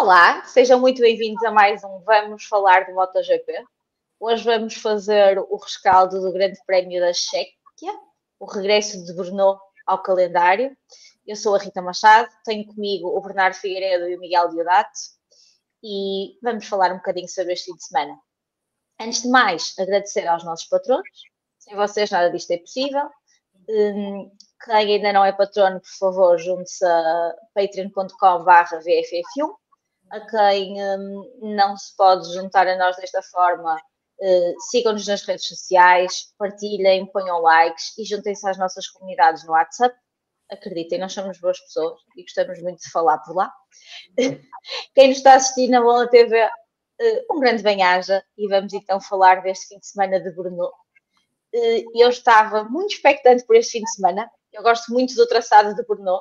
Olá, sejam muito bem-vindos a mais um Vamos Falar do MotoGP. Hoje vamos fazer o rescaldo do Grande Prémio da Chequia, o regresso de Brno ao calendário. Eu sou a Rita Machado, tenho comigo o Bernardo Figueiredo e o Miguel Diodato e vamos falar um bocadinho sobre este fim de semana. Antes de mais, agradecer aos nossos patronos. Sem vocês nada disto é possível. Quem ainda não é patrono, por favor, junte-se a patreon.com/VFF1. A quem não se pode juntar a nós desta forma, sigam-nos nas redes sociais, partilhem, ponham likes e juntem-se às nossas comunidades no WhatsApp. Acreditem, nós somos boas pessoas e gostamos muito de falar por lá. Quem nos está a assistir na Bola TV, um grande bem-aja e vamos então falar deste fim de semana de Brno. Eu estava muito expectante por este fim de semana. Eu gosto muito do traçado de Brno.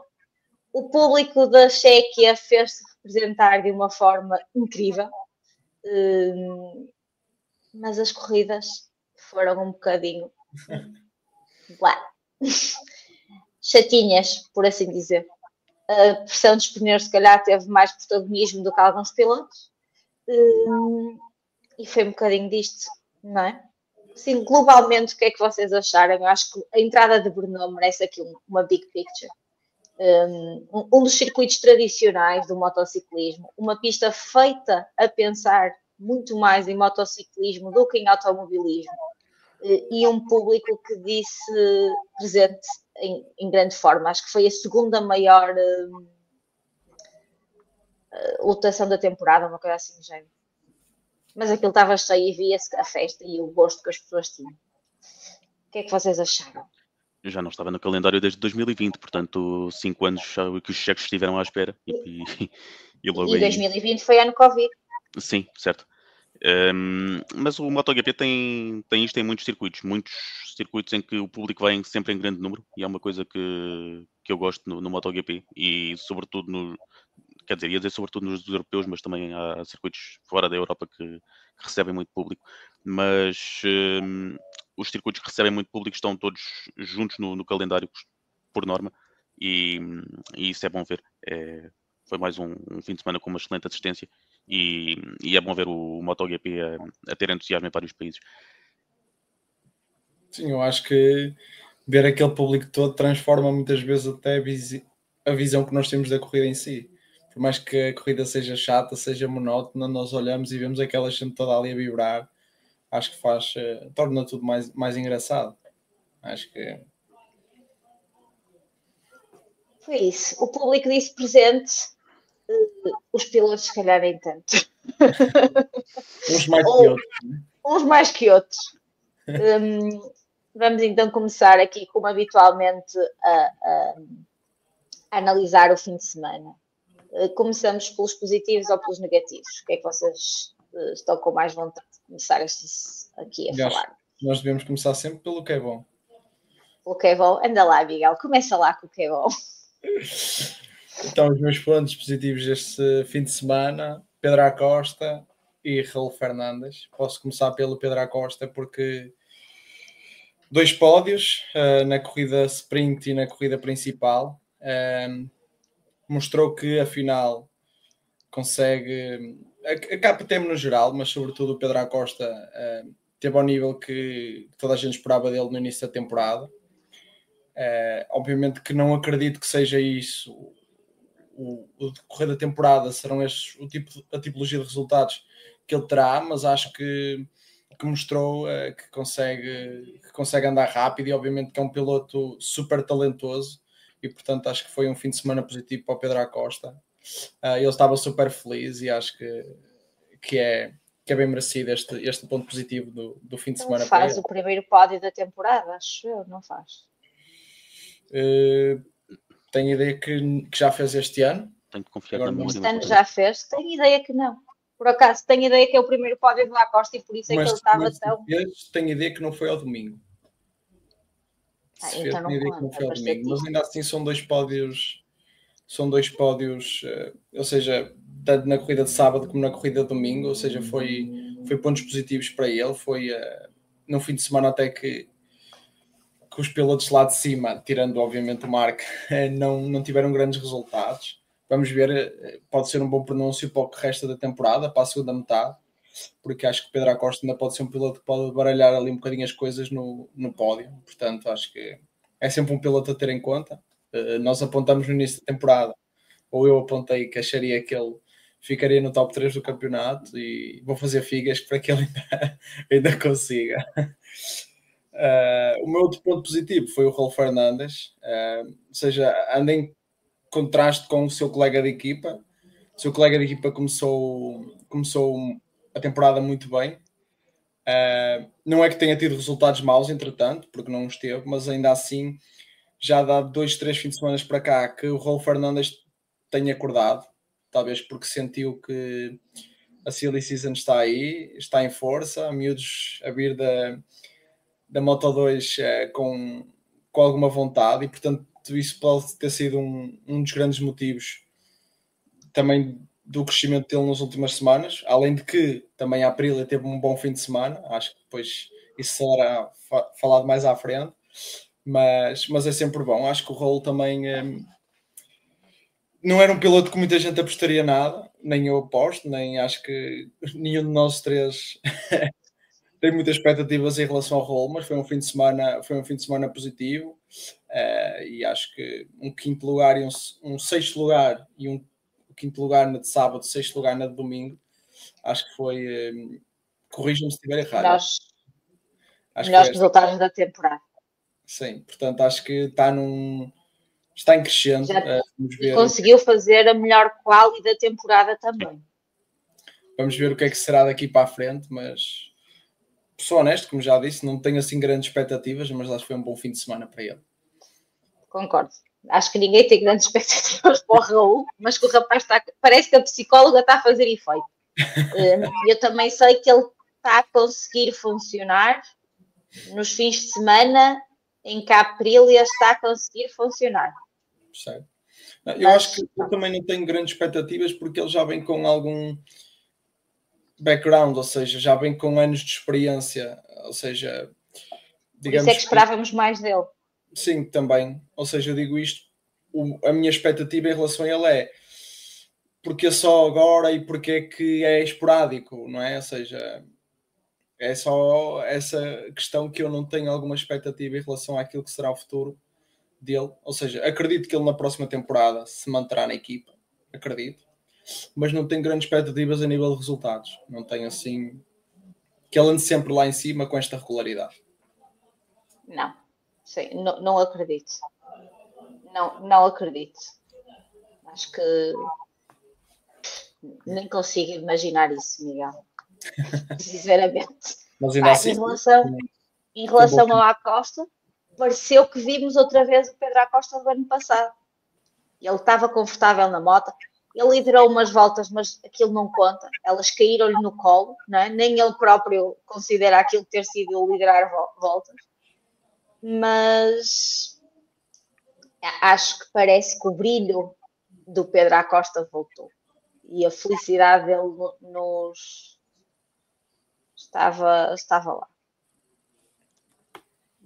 O público da Chequia fez-se representar de uma forma incrível, mas as corridas foram um bocadinho chatinhas, por assim dizer. A pressão dos pneus, se calhar, teve mais protagonismo do que alguns pilotos, e foi um bocadinho disto, não é? Assim, globalmente, o que é que vocês acharam? Eu acho que a entrada de Brno merece aqui uma big picture. Um dos circuitos tradicionais do motociclismo, uma pista feita a pensar muito mais em motociclismo do que em automobilismo, e um público que disse presente em grande forma. Acho que foi a segunda maior lotação da temporada, uma coisa assim do género. Mas aquilo estava cheio e via-se a festa e o gosto que as pessoas tinham. O que é que vocês acharam? Eu já não estava no calendário desde 2020, portanto, 5 anos que os cheques estiveram à espera. E logo aí... 2020 foi ano Covid. Sim, certo. Mas o MotoGP tem isto em muitos circuitos em que o público vai sempre em grande número, e é uma coisa que eu gosto no MotoGP, e sobretudo quer dizer, ia dizer sobretudo nos europeus, mas também há circuitos fora da Europa que recebem muito público. Mas os circuitos que recebem muito público estão todos juntos no calendário, por norma, e isso é bom ver. Foi mais um fim de semana com uma excelente assistência, e é bom ver o MotoGP a ter entusiasmo em vários países. Sim, eu acho que ver aquele público todo transforma muitas vezes até a visão que nós temos da corrida em si. Por mais que a corrida seja chata, seja monótona, nós olhamos e vemos aquela gente toda ali a vibrar. Acho que torna tudo mais engraçado. Acho que foi isso. O público disse presente, os pilotos se calhar nem tanto. Uns mais que outros. Uns mais que outros. Vamos então começar aqui, como habitualmente, a analisar o fim de semana. Começamos pelos positivos ou pelos negativos? O que é que vocês estão com mais vontade de começar aqui a falar? Nós devemos começar sempre pelo que é bom. Pelo que é bom? Anda lá, Miguel. Começa lá com o que é bom. Então, os meus pontos positivos deste fim de semana: Pedro Acosta e Raul Fernandes. Posso começar pelo Pedro Acosta porque 2 pódios na corrida sprint e na corrida principal. Mostrou que afinal consegue a KTM no geral, mas sobretudo o Pedro Acosta teve ao nível que toda a gente esperava dele no início da temporada. Obviamente que não acredito que seja isso o decorrer da temporada, serão estes a tipologia de resultados que ele terá, mas acho que mostrou que consegue andar rápido, e obviamente que é um piloto super talentoso, e portanto acho que foi um fim de semana positivo para o Pedro Acosta. Ele estava super feliz e acho que é bem merecido este ponto positivo do fim de semana. Não faz o primeiro pódio da temporada, acho eu, não faz? Tenho ideia que já fez este ano. Tenho que confiar na memória. Este ano já fez? Tenho ideia que não. Por acaso, tenho ideia que é o primeiro pódio do Acosta e por isso é que ele estava tão... Tenho ideia que não foi ao domingo. Então não conta, mas ainda assim são 2 pódios, ou seja, tanto na corrida de sábado como na corrida de domingo, ou seja, foi pontos positivos para ele. Foi num fim de semana até que os pilotos lá de cima, tirando obviamente o Mark, não tiveram grandes resultados. vamos ver, pode ser um bom pronúncio para o que resta da temporada, para a segunda metade, porque acho que Pedro Acosta ainda pode ser um piloto que pode baralhar ali um bocadinho as coisas no pódio, portanto acho que é sempre um piloto a ter em conta. Nós apontamos no início da temporada, ou eu apontei que acharia que ele ficaria no top 3 do campeonato e vou fazer figas para que ele ainda consiga. O meu outro ponto positivo foi o Raul Fernandes, ou seja, anda em contraste com o seu colega de equipa. O seu colega de equipa começou a temporada muito bem. Não é que tenha tido resultados maus, entretanto, porque não os teve, mas ainda assim já dá 2, 3 fins de semana para cá que o Raul Fernandes tem acordado, talvez porque sentiu que a silly season está aí, está em força, miúdos a vir da Moto 2 com alguma vontade, e portanto isso pode ter sido um dos grandes motivos também do crescimento dele nas últimas semanas, além de que também a Aprilia teve um bom fim de semana, acho que depois isso será falado mais à frente, mas é sempre bom. Acho que o Raul também não era um piloto que muita gente apostaria nada, nem eu aposto, nem acho que nenhum de nós três tem muitas expectativas em relação ao Raul, mas foi um fim de semana positivo, e acho que um quinto lugar e um sexto lugar e um quinto lugar na de sábado, sexto lugar na de domingo, acho que foi, corrijam-me se estiver errado. Melhores resultados da temporada. Sim, portanto acho que está em crescendo. E conseguiu fazer a melhor quali da temporada também. Vamos ver o que é que será daqui para a frente, mas sou honesto, como já disse, não tenho assim grandes expectativas, mas acho que foi um bom fim de semana para ele. Concordo. Acho que ninguém tem grandes expectativas para o Raul, mas que o rapaz parece que a psicóloga está a fazer efeito. Eu também sei que ele está a conseguir funcionar nos fins de semana em que a Aprilia está a conseguir funcionar. Certo. Eu acho que eu também não tenho grandes expectativas porque ele já vem com algum background, ou seja, já vem com anos de experiência, ou seja, digamos. Por isso é que esperávamos mais dele. Sim, também. Ou seja, eu digo isto, a minha expectativa em relação a ele é porque só agora e porque é que é esporádico, não é? Ou seja, é só essa questão que eu não tenho alguma expectativa em relação àquilo que será o futuro dele. Ou seja, acredito que ele na próxima temporada se manterá na equipa, acredito, mas não tenho grandes expectativas a nível de resultados. Não tenho assim que ele ande sempre lá em cima com esta regularidade. Não, sim, não acredito. Não acredito. Acho que nem consigo imaginar isso, Miguel. Sinceramente. Mas ainda assim, em relação ao Acosta, pareceu que vimos outra vez o Pedro Acosta do ano passado. Ele estava confortável na moto, ele liderou umas voltas, mas aquilo não conta. Elas caíram-lhe no colo, não é? Nem ele próprio considera aquilo ter sido liderar voltas. Mas acho que parece que o brilho do Pedro Acosta voltou. E a felicidade dele estava lá.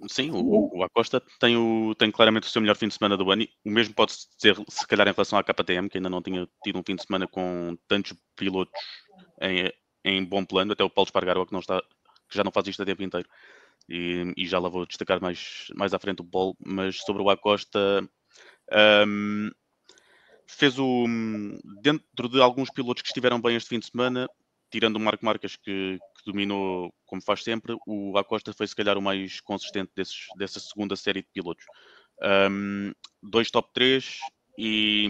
Sim, o Acosta tem claramente o seu melhor fim de semana do ano. O mesmo pode-se dizer, se calhar, em relação à KTM, que ainda não tinha tido um fim de semana com tantos pilotos em bom plano. Até o Paulo Espargaró, que já não faz isto a tempo inteiro. E já lá vou destacar mais à frente o Paulo. Mas sobre o Acosta, fez dentro de alguns pilotos que estiveram bem este fim de semana, tirando o Marco Marques, que dominou como faz sempre, o Acosta foi se calhar o mais consistente dessa segunda série de pilotos. 2 top 3 e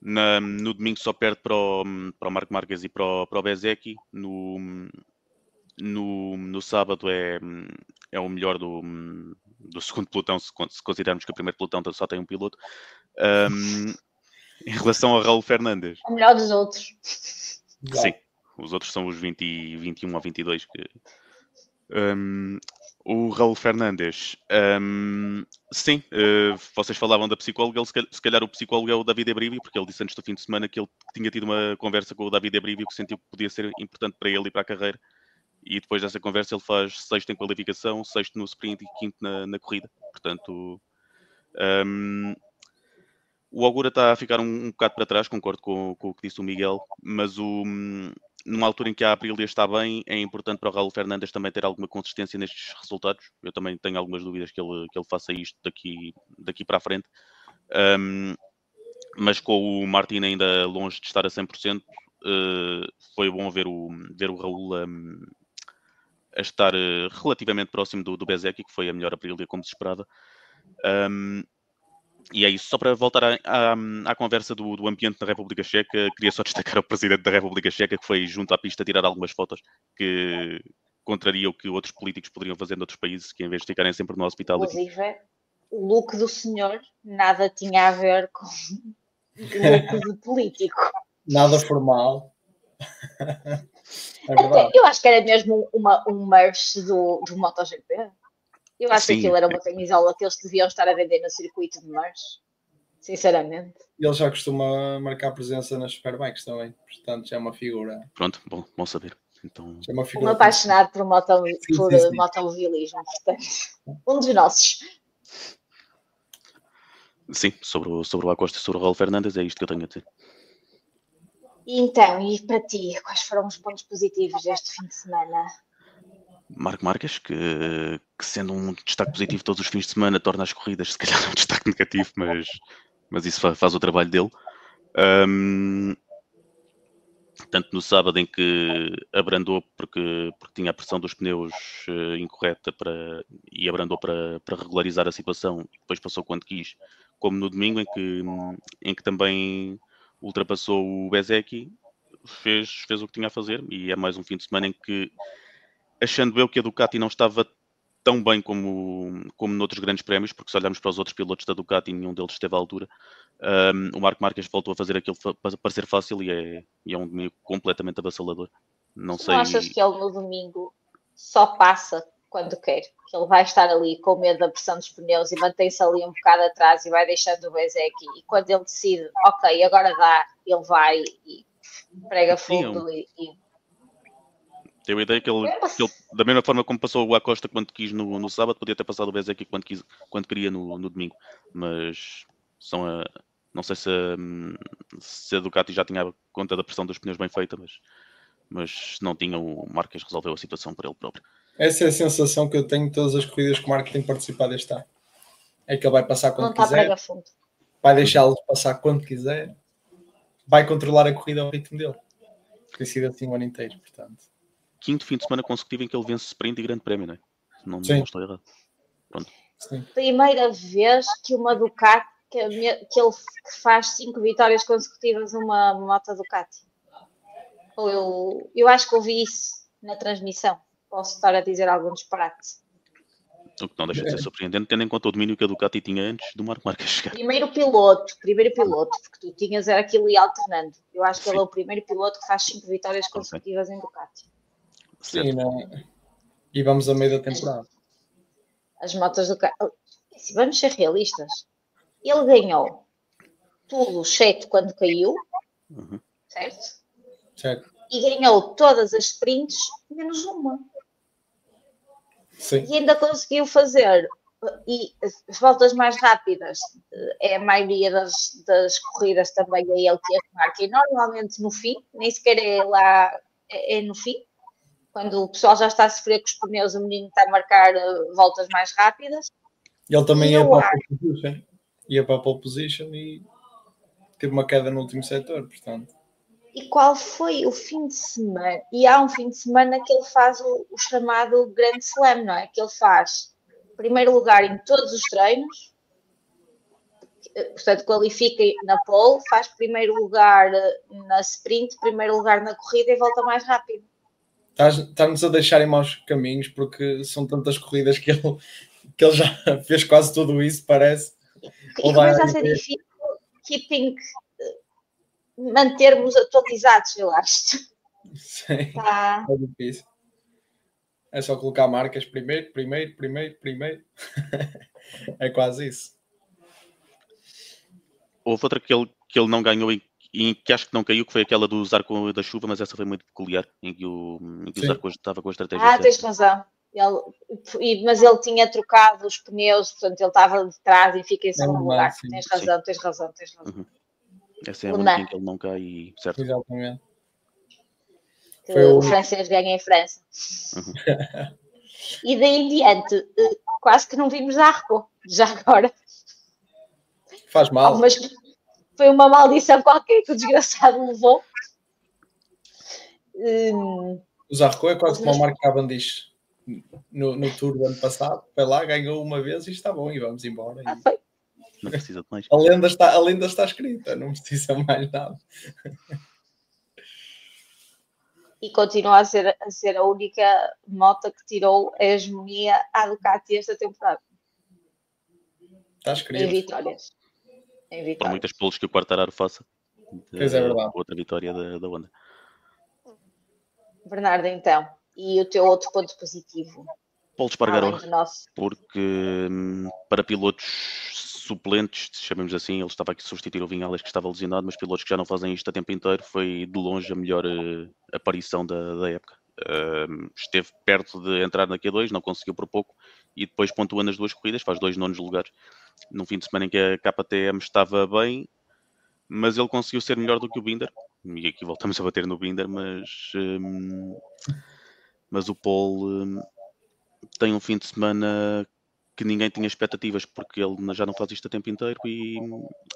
no domingo só perde para o Marco Marques e para o Bezzecchi. No sábado é o melhor do segundo pelotão, se considerarmos que o primeiro pelotão só tem um piloto. Em relação ao Raul Fernandes. O melhor dos outros. Sim, os outros são os 21 ou 22. O Raul Fernandes, sim, vocês falavam da psicóloga, se calhar o psicólogo é o David Ebrivio, porque ele disse antes do fim de semana que ele tinha tido uma conversa com o David Ebrivio que sentiu que podia ser importante para ele e para a carreira, e depois dessa conversa ele faz sexto em qualificação, sexto no sprint e quinto na corrida, portanto O Ogura está a ficar um bocado para trás, concordo com o que disse o Miguel, mas numa altura em que a Aprilia está bem, é importante para o Raul Fernandes também ter alguma consistência nestes resultados. Eu também tenho algumas dúvidas que ele faça isto daqui para a frente. Mas com o Martin ainda longe de estar a 100%, foi bom ver o Raul a estar relativamente próximo do Bezzecchi, que foi a melhor Aprilia como se esperava. E é isso. Só para voltar à conversa do ambiente na República Checa, queria só destacar o presidente da República Checa, que foi junto à pista tirar algumas fotos que contraria o que outros políticos poderiam fazer noutros países, que em vez de ficarem sempre no hospital. Inclusive, o look do senhor nada tinha a ver com o look do político. Nada formal. É verdade. Eu acho que era mesmo um merch do MotoGP. Eu acho que aquilo era uma camisola que eles deviam estar a vender no circuito de merch. Sinceramente. Ele já costuma marcar presença nas Superbikes também. Portanto, já é uma figura. Pronto, bom saber. Então... Já é uma figura apaixonado por motomobilismo, portanto. Um dos nossos. Sim, sobre o Acosta e sobre o Raul Fernandes, é isto que eu tenho a dizer. Então, e para ti, quais foram os pontos positivos deste fim de semana? Marco Marques, que sendo um destaque positivo todos os fins de semana, torna as corridas, se calhar, um destaque negativo, mas isso faz o trabalho dele. Tanto no sábado, em que abrandou porque tinha a pressão dos pneus incorreta e abrandou para regularizar a situação, e depois passou quando quis, como no domingo, em que também ultrapassou o Bezzecchi, fez o que tinha a fazer, e é mais um fim de semana em que, achando eu que a Ducati não estava tão bem como noutros grandes prémios, porque se olharmos para os outros pilotos da Ducati, nenhum deles esteve à altura, o Marco Marques voltou a fazer aquilo para parecer fácil e é um domingo completamente avassalador. Não achas que ele no domingo só passa quando quer? Que ele vai estar ali com medo da pressão dos pneus e mantém-se ali um bocado atrás e vai deixando o Bezzecchi, e quando ele decide, ok, agora dá, ele vai e prega fundo e... Tenho a ideia que ele, da mesma forma como passou o Acosta quando quis no sábado, podia ter passado o Bezzecchi quando queria no domingo. Mas não sei se a Ducati já tinha conta da pressão dos pneus bem feita, mas não tinha, o Marques resolveu a situação por ele próprio. Essa é a sensação que eu tenho de todas as corridas que o Marco tem participado este ano. É que ele vai passar quando quiser, vai deixá-lo passar quando quiser, vai controlar a corrida ao ritmo dele. Tem sido assim o ano inteiro, portanto. Quinto fim de semana consecutivo em que ele vence sprint e grande prémio, não é? Não estou errado. Pronto. Sim. Primeira vez que uma Ducati, que ele faz 5 vitórias consecutivas numa moto Ducati. Eu acho que ouvi isso na transmissão. Posso estar a dizer algum disparate. O que não deixa de ser surpreendente, tendo em conta o domínio que a Ducati tinha antes do Marco Marques chegar. Primeiro piloto, porque tu tinhas aquilo e alternando. Eu acho que ele é o primeiro piloto que faz 5 vitórias consecutivas em Ducati. Sim, e vamos a meio da temporada. As motos Ducati. Vamos ser realistas. Ele ganhou tudo, exceto quando caiu, certo? E ganhou todas as sprints, menos uma. Sim. E ainda conseguiu fazer, e as voltas mais rápidas, a maioria das corridas também é ele que as marca, e normalmente no fim, nem sequer é lá, é no fim, quando o pessoal já está a sofrer com os pneus, o menino está a marcar voltas mais rápidas. Ele também ia para a pole position e teve uma queda no último setor, portanto. E qual foi o fim de semana? E há um fim de semana que ele faz o chamado Grand Slam, não é? Que ele faz primeiro lugar em todos os treinos, portanto qualifica na pole, faz primeiro lugar na sprint, primeiro lugar na corrida e volta mais rápido. Está-nos a deixar em maus caminhos, porque são tantas corridas que ele já fez quase tudo isso, parece. E começa a ser difícil mantermos atualizados, eu acho. Sim, é difícil. É só colocar marcas primeiro. É quase isso. Houve outra que ele não ganhou e que acho que não caiu, que foi aquela do Zarco da chuva, mas essa foi muito peculiar, em que o Zarco estava com a estratégia certa. Tens razão. Mas ele tinha trocado os pneus, portanto ele estava de trás e fica em É segundo normal, lugar. sim. Tens razão. Uhum. Essa é a Le única Mans. em que ele não cai e certo. Exatamente. Que Foi o o único. francês ganha em França. Uhum. E daí em diante, quase que não vimos Zarco, já agora. Faz mal. Mas foi uma maldição qualquer que o desgraçado levou. O Zarco é quase como o Mas- Mark Cavendish no Tour do ano passado. Foi lá, ganhou uma vez e está bom, e vamos embora. E Foi. Não precisa de mais. a lenda está escrita, não precisa mais nada. E continua a ser a única moto que tirou a hegemonia à Ducati esta temporada. Está Em escrito. vitórias. Por muitas poles que o Quartararo faça. Pois é verdade. Outra vitória da Honda. Bernardo, então. E o teu outro ponto positivo? Paul Espargaró, Além do nosso. porque para pilotos suplentes, chamemos assim, ele estava aqui a substituir o Vinhales que estava lesionado, mas pilotos que já não fazem isto a tempo inteiro, foi de longe a melhor aparição da época. Esteve perto de entrar na Q2, não conseguiu por pouco, e depois pontua nas duas corridas, faz 2 nonos lugares. Num fim de semana em que a KTM estava bem, mas ele conseguiu ser melhor do que o Binder, e aqui voltamos a bater no Binder, mas o Paul tem um fim de semana que ninguém tinha expectativas, porque ele já não faz isto a tempo inteiro e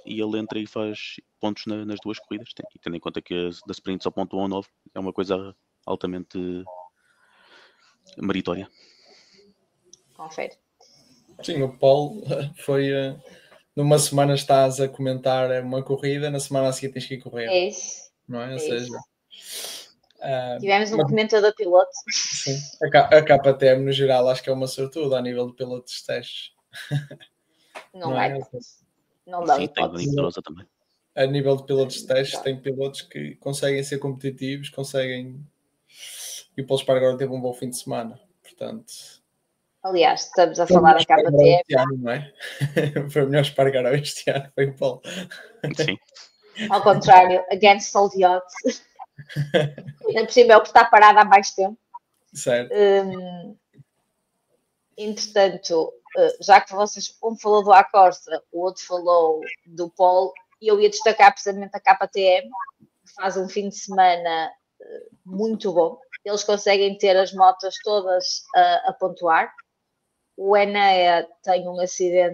ele entra e faz pontos nas duas corridas. E tendo em conta que da sprint só pontuam 9, é uma coisa altamente meritória. Confere. Sim, o Paul foi... numa semana estás a comentar uma corrida, na semana a seguir tens que ir correr. É isso. Não é? Ou É seja... Tivemos um comentador piloto. Sim, a KTM no geral acho que é uma sortuda a nível de pilotos de testes. Não é? Não dá Sim, tem hipótese. Nitrosa também. A nível de pilotos de testes, tem pilotos que conseguem ser competitivos, conseguem... E o Paul Espargaró teve um bom fim de semana, portanto... Aliás, estamos a falar da KTM. Este ano, não é? Foi o melhor Espargaró este ano, foi o Paul. Sim. Ao contrário, against all the odds. Ainda por cima é o que está parado há mais tempo. Certo. Entretanto, já que um falou do Acosta, o outro falou do Paul, e eu ia destacar precisamente a KTM, que faz um fim de semana muito bom. Eles conseguem ter as motos todas a pontuar. O Enea tem um acidente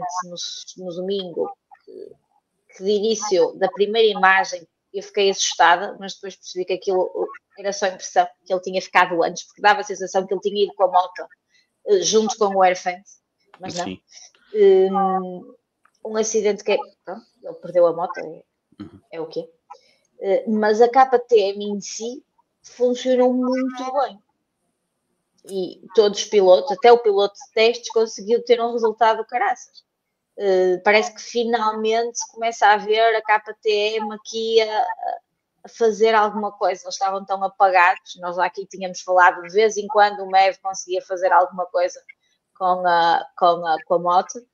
no domingo que de início, da primeira imagem, eu fiquei assustada, mas depois percebi que aquilo era só impressão, que ele tinha ficado antes, porque dava a sensação que ele tinha ido com a moto junto com o Airfence, mas não. Sim. Um acidente que pronto, ele perdeu a moto, é o quê? Mas a KTM em si funcionou muito bem. E todos os pilotos, até o piloto de testes, conseguiu ter um resultado caraças. Parece que finalmente começa a ver a KTM aqui a fazer alguma coisa. Eles estavam tão apagados. Nós aqui tínhamos falado de vez em quando o Mev conseguia fazer alguma coisa com a moto.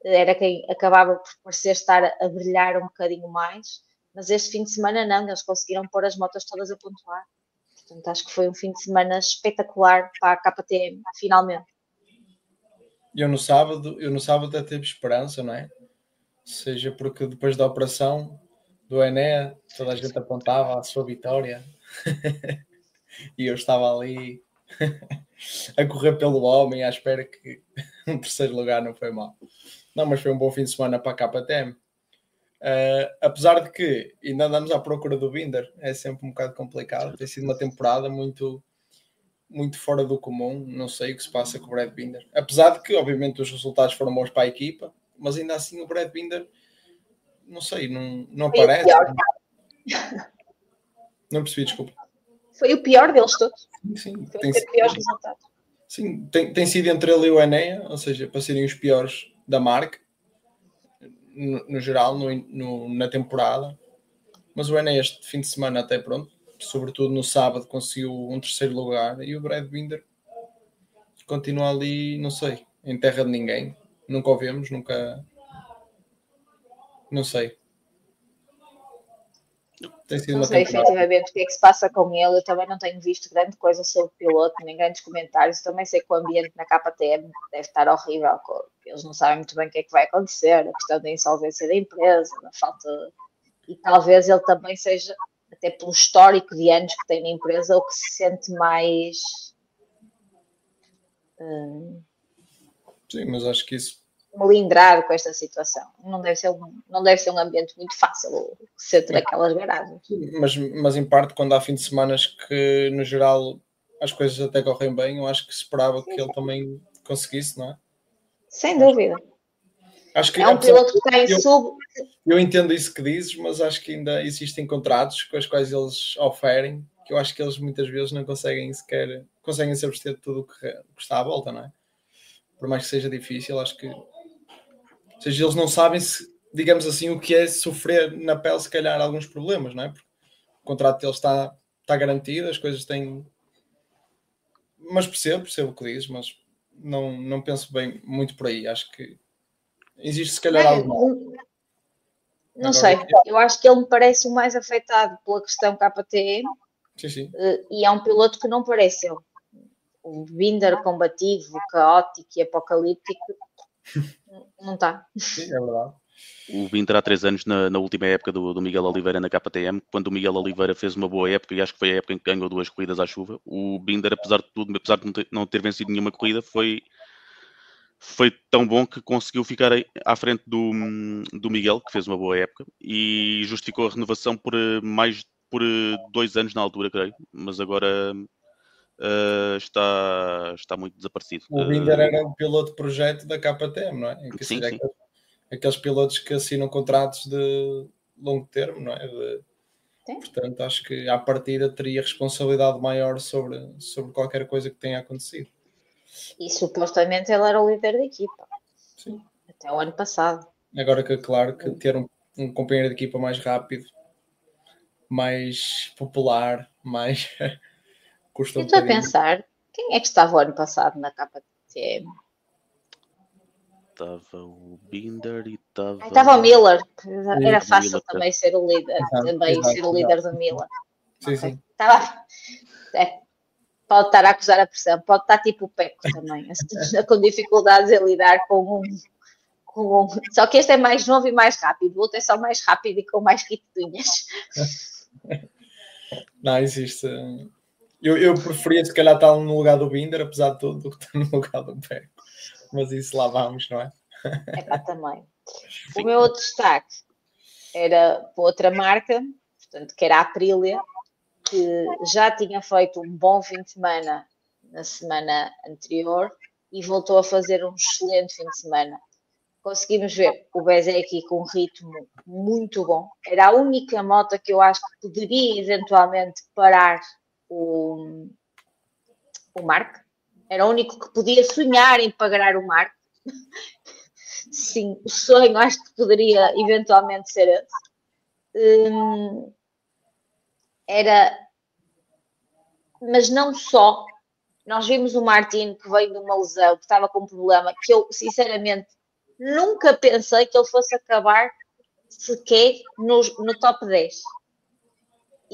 Era quem acabava por parecer estar a brilhar um bocadinho mais. Mas este fim de semana não, eles conseguiram pôr as motos todas a pontuar. Portanto, acho que foi um fim de semana espetacular para a KTM, finalmente. Eu no sábado até teve esperança, não é? Seja porque depois da operação do Enea, toda a gente apontava a sua vitória e eu estava ali a correr pelo homem à espera que um terceiro lugar não foi mal. Não, mas foi um bom fim de semana para a KTM. Apesar de que ainda andamos à procura do Binder, é sempre um bocado complicado. Tem sido uma temporada muito, muito fora do comum. Não sei o que se passa com o Brad Binder. Apesar de que, obviamente, os resultados foram bons para a equipa, mas ainda assim o Brad Binder, não sei, não aparece. Não percebi, desculpa. Foi o pior deles todos. Sim, foi o pior resultado. Sim, tem sido entre ele e o Enea, ou seja, para serem os piores da marca, no geral, na temporada. Mas o Enea este fim de semana até pronto, sobretudo no sábado, conseguiu um terceiro lugar e o Brad Binder continua ali, não sei, em terra de ninguém. Nunca o vemos, nunca... Não sei. Tem sido Não uma sei temporada. efetivamente o que é que se passa com ele. Eu também não tenho visto grande coisa sobre o piloto, nem grandes comentários. Também sei que o ambiente na KTM deve estar horrível. Eles não sabem muito bem o que é que vai acontecer. A questão da insolvência da empresa, a falta. E talvez ele também seja, até pelo histórico de anos que tem na empresa, o que se sente mais. Sim, mas acho que isso. Melindrado com esta situação. Não deve ser um ambiente muito fácil ser ter aquelas garagens. Mas em parte, quando há fim de semana que no geral as coisas até correm bem, eu acho que se esperava que ele também conseguisse, não é? Sem dúvida. Acho que, é um piloto que tem eu entendo isso que dizes, mas acho que ainda existem contratos com os quais eles oferem, que eu acho que eles muitas vezes não conseguem sequer se abster de tudo o que está à volta, não é? Por mais que seja difícil, acho que ou seja, eles não sabem se, digamos assim, o que é sofrer na pele, se calhar, alguns problemas, não é? Porque o contrato deles está garantido, as coisas têm. Mas percebo o que dizes, mas não penso bem muito por aí. Acho que existe, se calhar, algo. Não sei, eu acho que ele me parece o mais afetado pela questão KTM. Sim. E é um piloto que não parece ele. O Binder combativo, caótico e apocalíptico não está. Sim, é verdade. O Binder há 3 anos na última época do Miguel Oliveira na KTM, quando o Miguel Oliveira fez uma boa época, e acho que foi a época em que ganhou 2 corridas à chuva, o Binder, apesar de tudo, apesar de não ter vencido nenhuma corrida, foi tão bom que conseguiu ficar à frente do Miguel, que fez uma boa época, e justificou a renovação por 2 anos na altura, creio, mas agora está muito desaparecido. O Binder era o piloto de projeto da KTM, não é? Sim. Aqueles pilotos que assinam contratos de longo termo, não é? Portanto, acho que à partida teria responsabilidade maior sobre qualquer coisa que tenha acontecido. E supostamente ele era o líder da equipa. Sim. Até o ano passado. Agora que, claro, que ter um companheiro de equipa mais rápido, mais popular, mais custa um bocadinho. Eu estou a pensar, quem é que estava o ano passado na KTM? Estava o Binder e estava... Estava o Miller. Era fácil também ser o líder. Ser o líder do Miller. Sim. Pode estar a acusar a pressão. Pode estar tipo o Peco também. Com dificuldades em lidar com um. Só que este é mais novo e mais rápido. O outro é só mais rápido e com mais quitudinhas. Não, existe. Eu preferia se calhar estar no lugar do Binder, apesar de tudo, do que estar no lugar do Peco. Mas isso lá vamos, não é? Também. Sim. O meu outro destaque era para outra marca, portanto, que era a Aprilia, que já tinha feito um bom fim de semana na semana anterior e voltou a fazer um excelente fim de semana. Conseguimos ver o Bezzecchi com um ritmo muito bom. Era a única moto que eu acho que poderia eventualmente parar o Marc. Era o único que podia sonhar em parar o Marc. Sim, o sonho acho que poderia eventualmente ser esse. Mas não só. Nós vimos o Martin que veio de uma lesão, que estava com um problema, que eu, sinceramente, nunca pensei que ele fosse acabar sequer no top 10.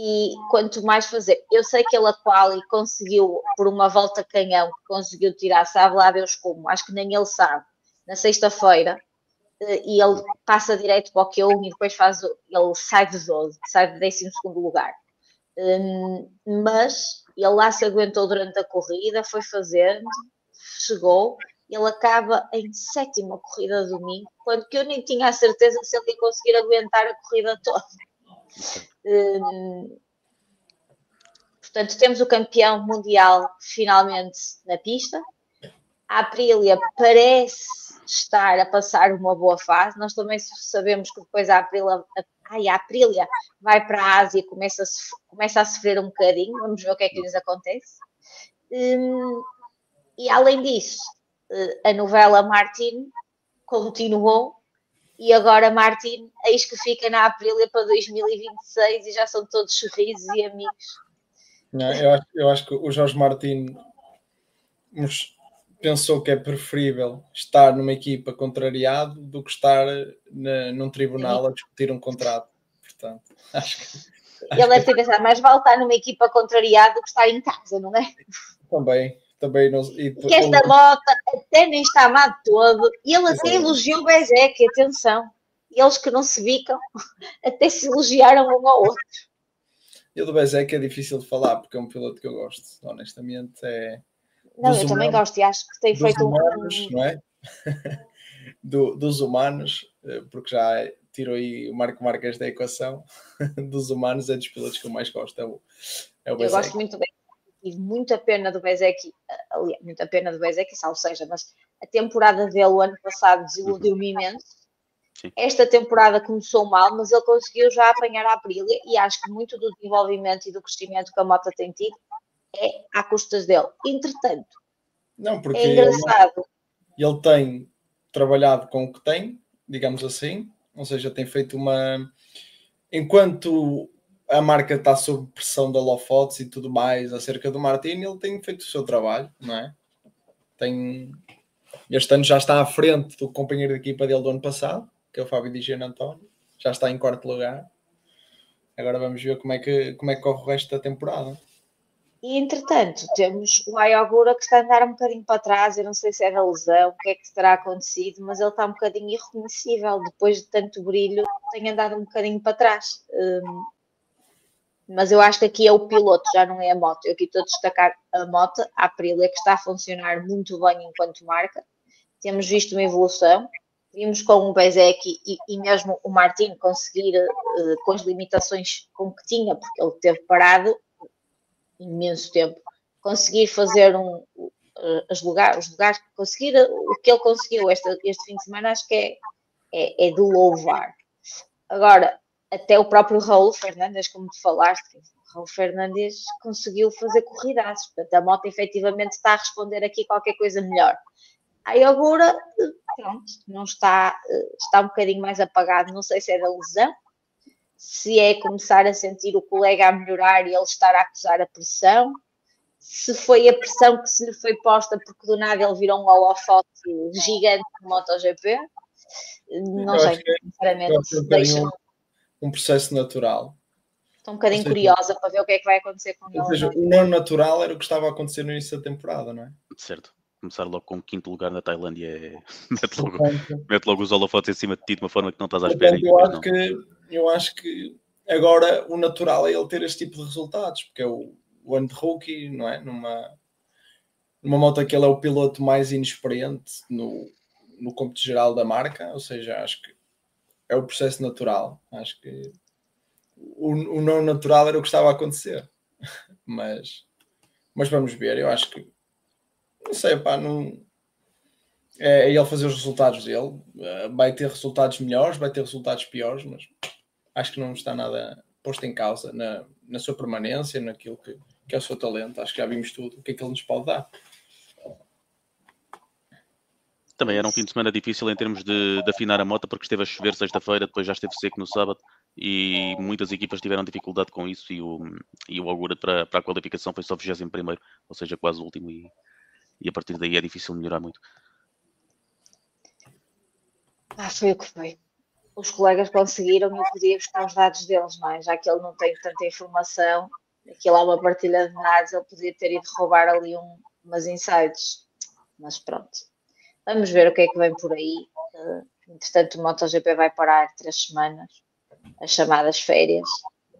E quanto mais fazer. Eu sei que ele a quali conseguiu, por uma volta canhão, conseguiu tirar, sabe lá Deus como, acho que nem ele sabe, na sexta-feira, e ele passa direto para o Q1 e depois ele sai de 12, sai de 12º lugar. Mas ele lá se aguentou durante a corrida, foi fazendo, chegou, ele acaba em 7ª corrida de domingo, quando que eu nem tinha a certeza se ele ia conseguir aguentar a corrida toda. Portanto, temos o campeão mundial finalmente na pista. A Aprilia parece estar a passar uma boa fase. Nós também sabemos que depois a Aprilia vai para a Ásia e começa a sofrer um bocadinho. Vamos ver o que é que lhes acontece. E além disso, a novela Martin continuou e agora Martin, eis que fica na Aprilia para 2026 e já são todos sorrisos e amigos. Não, eu acho que o Jorge Martin pensou que é preferível estar numa equipa contrariado do que estar num tribunal a discutir um contrato. Portanto, acho que Ele deve ter pensado, mais vale estar numa equipa contrariada do que estar em casa, não é? Também não. Que esta Mota até nem está amado todo. E ele até elogiou o Bezzecchi, atenção. Eles que não se bicam, até se elogiaram um ao outro. E o do Bezzecchi é difícil de falar, porque é um piloto que eu gosto, honestamente. Não, eu também gosto e acho que tem feito humanos, não é? Dos humanos, porque já tirou aí o Marco Marques da equação. Dos humanos é dos pilotos que eu mais gosto, é o Bezzecchi. Eu gosto muito bem. Tive muita pena do Bezzecchi, aliás, muita pena do Bezzecchi, salvo seja, mas a temporada dele o ano passado desiludiu-me imenso. Sim. Esta temporada começou mal, mas ele conseguiu já apanhar a Aprilia e acho que muito do desenvolvimento e do crescimento que a Mota tem tido é à custas dele. Entretanto, não, porque é engraçado. Ele tem trabalhado com o que tem, digamos assim, ou seja, tem feito uma... Enquanto a marca está sob pressão da holofotes e tudo mais acerca do Martini, ele tem feito o seu trabalho, não é? Este ano já está à frente do companheiro de equipa dele do ano passado, que é o Fábio Di Gianantonio, já está em quarto lugar. Agora vamos ver como é que corre o resto da temporada. E entretanto, temos o Ayogura que está a andar um bocadinho para trás, eu não sei se é da lesão, o que é que terá acontecido, mas ele está um bocadinho irreconhecível, depois de tanto brilho, tem andado um bocadinho para trás. Mas eu acho que aqui é o piloto, já não é a moto. Eu aqui estou a destacar a moto, a Aprilia, que está a funcionar muito bem enquanto marca. Temos visto uma evolução. Vimos com o Bezzecchi e mesmo o Martin conseguir, com as limitações com que tinha, porque ele teve parado imenso tempo, conseguir fazer os lugares, conseguir o que ele conseguiu este fim de semana, acho que é de louvar. Agora, até o próprio Raul Fernandes, como tu falaste, o Raul Fernandes conseguiu fazer corridaços, portanto a moto efetivamente está a responder aqui qualquer coisa melhor. A Ayogura, pronto, não está um bocadinho mais apagado, não sei se é da lesão, se é começar a sentir o colega a melhorar e ele estar a acusar a pressão, se foi a pressão que se lhe foi posta porque do nada ele virou um holofote gigante no MotoGP, não sei, sinceramente, deixa-me um processo natural. Estou um bocadinho curiosa para ver o que é que vai acontecer com ele. Ou seja, o não natural era o que estava a acontecer no início da temporada, não é? Certo. Começar logo com o quinto lugar na Tailândia mete logo os holofotes em cima de ti de uma forma que não estás à espera. Eu acho que agora o natural é ele ter este tipo de resultados, porque é o ano de rookie, não é? Numa moto que ele é o piloto mais inexperiente no cômputo geral da marca, ou seja, acho que é o processo natural. Acho que o não natural era o que estava a acontecer. Mas vamos ver, eu acho que não sei, pá, não... É ele fazer os resultados dele. Vai ter resultados melhores, vai ter resultados piores, mas acho que não está nada posto em causa na sua permanência, naquilo que é o seu talento. Acho que já vimos tudo, o que é que ele nos pode dar. Também era um fim de semana difícil em termos de afinar a moto, porque esteve a chover sexta-feira, depois já esteve seco no sábado e muitas equipas tiveram dificuldade com isso e o augura para a qualificação foi só 21º, ou seja, quase o último, e a partir daí é difícil melhorar muito. Foi o que foi. Os colegas conseguiram e eu podia buscar os dados deles, não é? Já que ele não tem tanta informação, aquilo é uma partilha de dados, ele podia ter ido roubar ali umas insights, mas pronto. Vamos ver o que é que vem por aí. Entretanto, o MotoGP vai parar 3 semanas, as chamadas férias,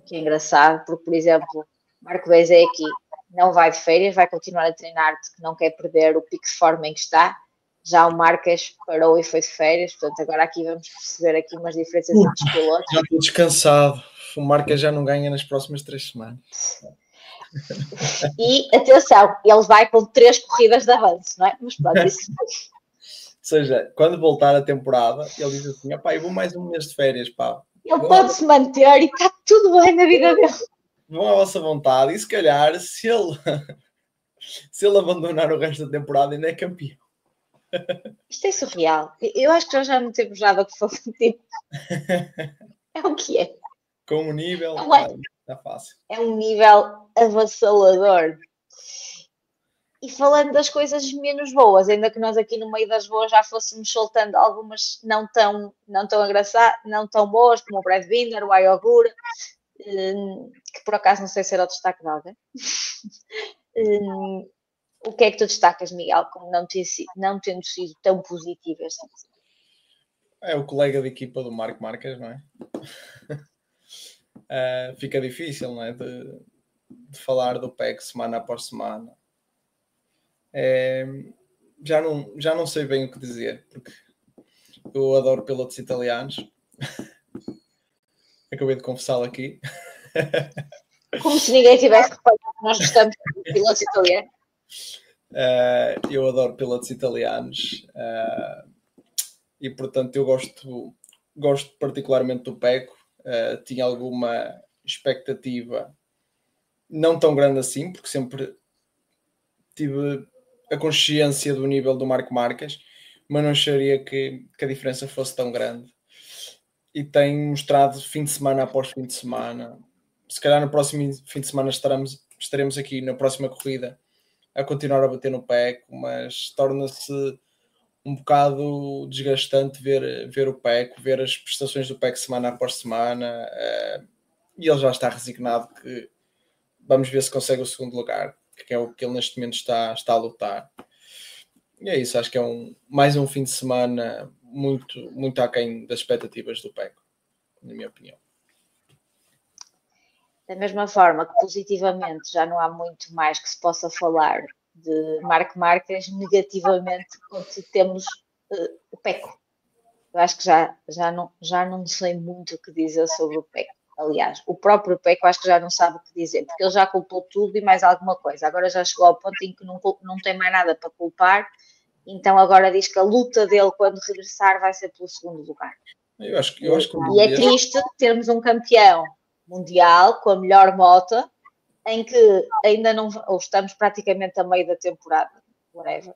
que é engraçado, porque, por exemplo, Marco Bezzecchi não vai de férias, vai continuar a treinar porque não quer perder o pico de forma em que está. Já o Marques parou e foi de férias, portanto agora aqui vamos perceber aqui umas diferenças entre os pilotos. Já estou descansado, o Marques já não ganha nas próximas 3 semanas. E atenção, ele vai com 3 corridas de avanço, não é? Mas pronto, isso... Ou seja, quando voltar a temporada, ele diz assim, pá, eu vou mais um mês de férias, pá. Ele pode se manter e está tudo bem na vida dele. Vão à vossa vontade e se calhar, se ele abandonar o resto da temporada, ainda é campeão. Isto é surreal. Eu acho que nós já não temos nada que falar. Tipo, é o que é. Com o nível, está fácil. É um nível avassalador. E falando das coisas menos boas, ainda que nós aqui no meio das boas já fôssemos soltando algumas não tão boas, como o Brad Binder, o Ayogura, que por acaso não sei se era o destaque de alguém. O que é que tu destacas, Miguel, como não tendo sido tão positivo esta semana? É o colega de equipa do Marco Marques, não é? Fica difícil, não é? De falar do PEC semana após semana. Já não sei bem o que dizer, porque eu adoro pilotos italianos. Acabei de confessá-lo aqui. Como se ninguém tivesse reparado que nós gostamos de pilotos italianos. Eu adoro pilotos italianos e, portanto, eu gosto particularmente do Pecco. Tinha alguma expectativa, não tão grande assim, porque sempre tive a consciência do nível do Marco Marques, mas não acharia que a diferença fosse tão grande. E tem mostrado fim de semana após fim de semana. Se calhar no próximo fim de semana estaremos aqui na próxima corrida a continuar a bater no Pecco, mas torna-se um bocado desgastante ver o Pecco, ver as prestações do Pecco semana após semana, e ele já está resignado que vamos ver se consegue o segundo lugar, que é o que ele neste momento está a lutar. E é isso, acho que é mais um fim de semana muito, muito aquém das expectativas do Pecco, na minha opinião. Da mesma forma que positivamente já não há muito mais que se possa falar de Marco Marques, negativamente quando temos o Pecco. Eu acho que já não sei muito o que dizer sobre o Pecco. Aliás, o próprio Pecco acho que já não sabe o que dizer, porque ele já culpou tudo e mais alguma coisa. Agora já chegou ao ponto em que não tem mais nada para culpar, então agora diz que a luta dele quando regressar vai ser pelo segundo lugar. Eu acho que e é triste termos um campeão mundial com a melhor moto, em que ainda não, ou estamos praticamente a meio da temporada, whatever.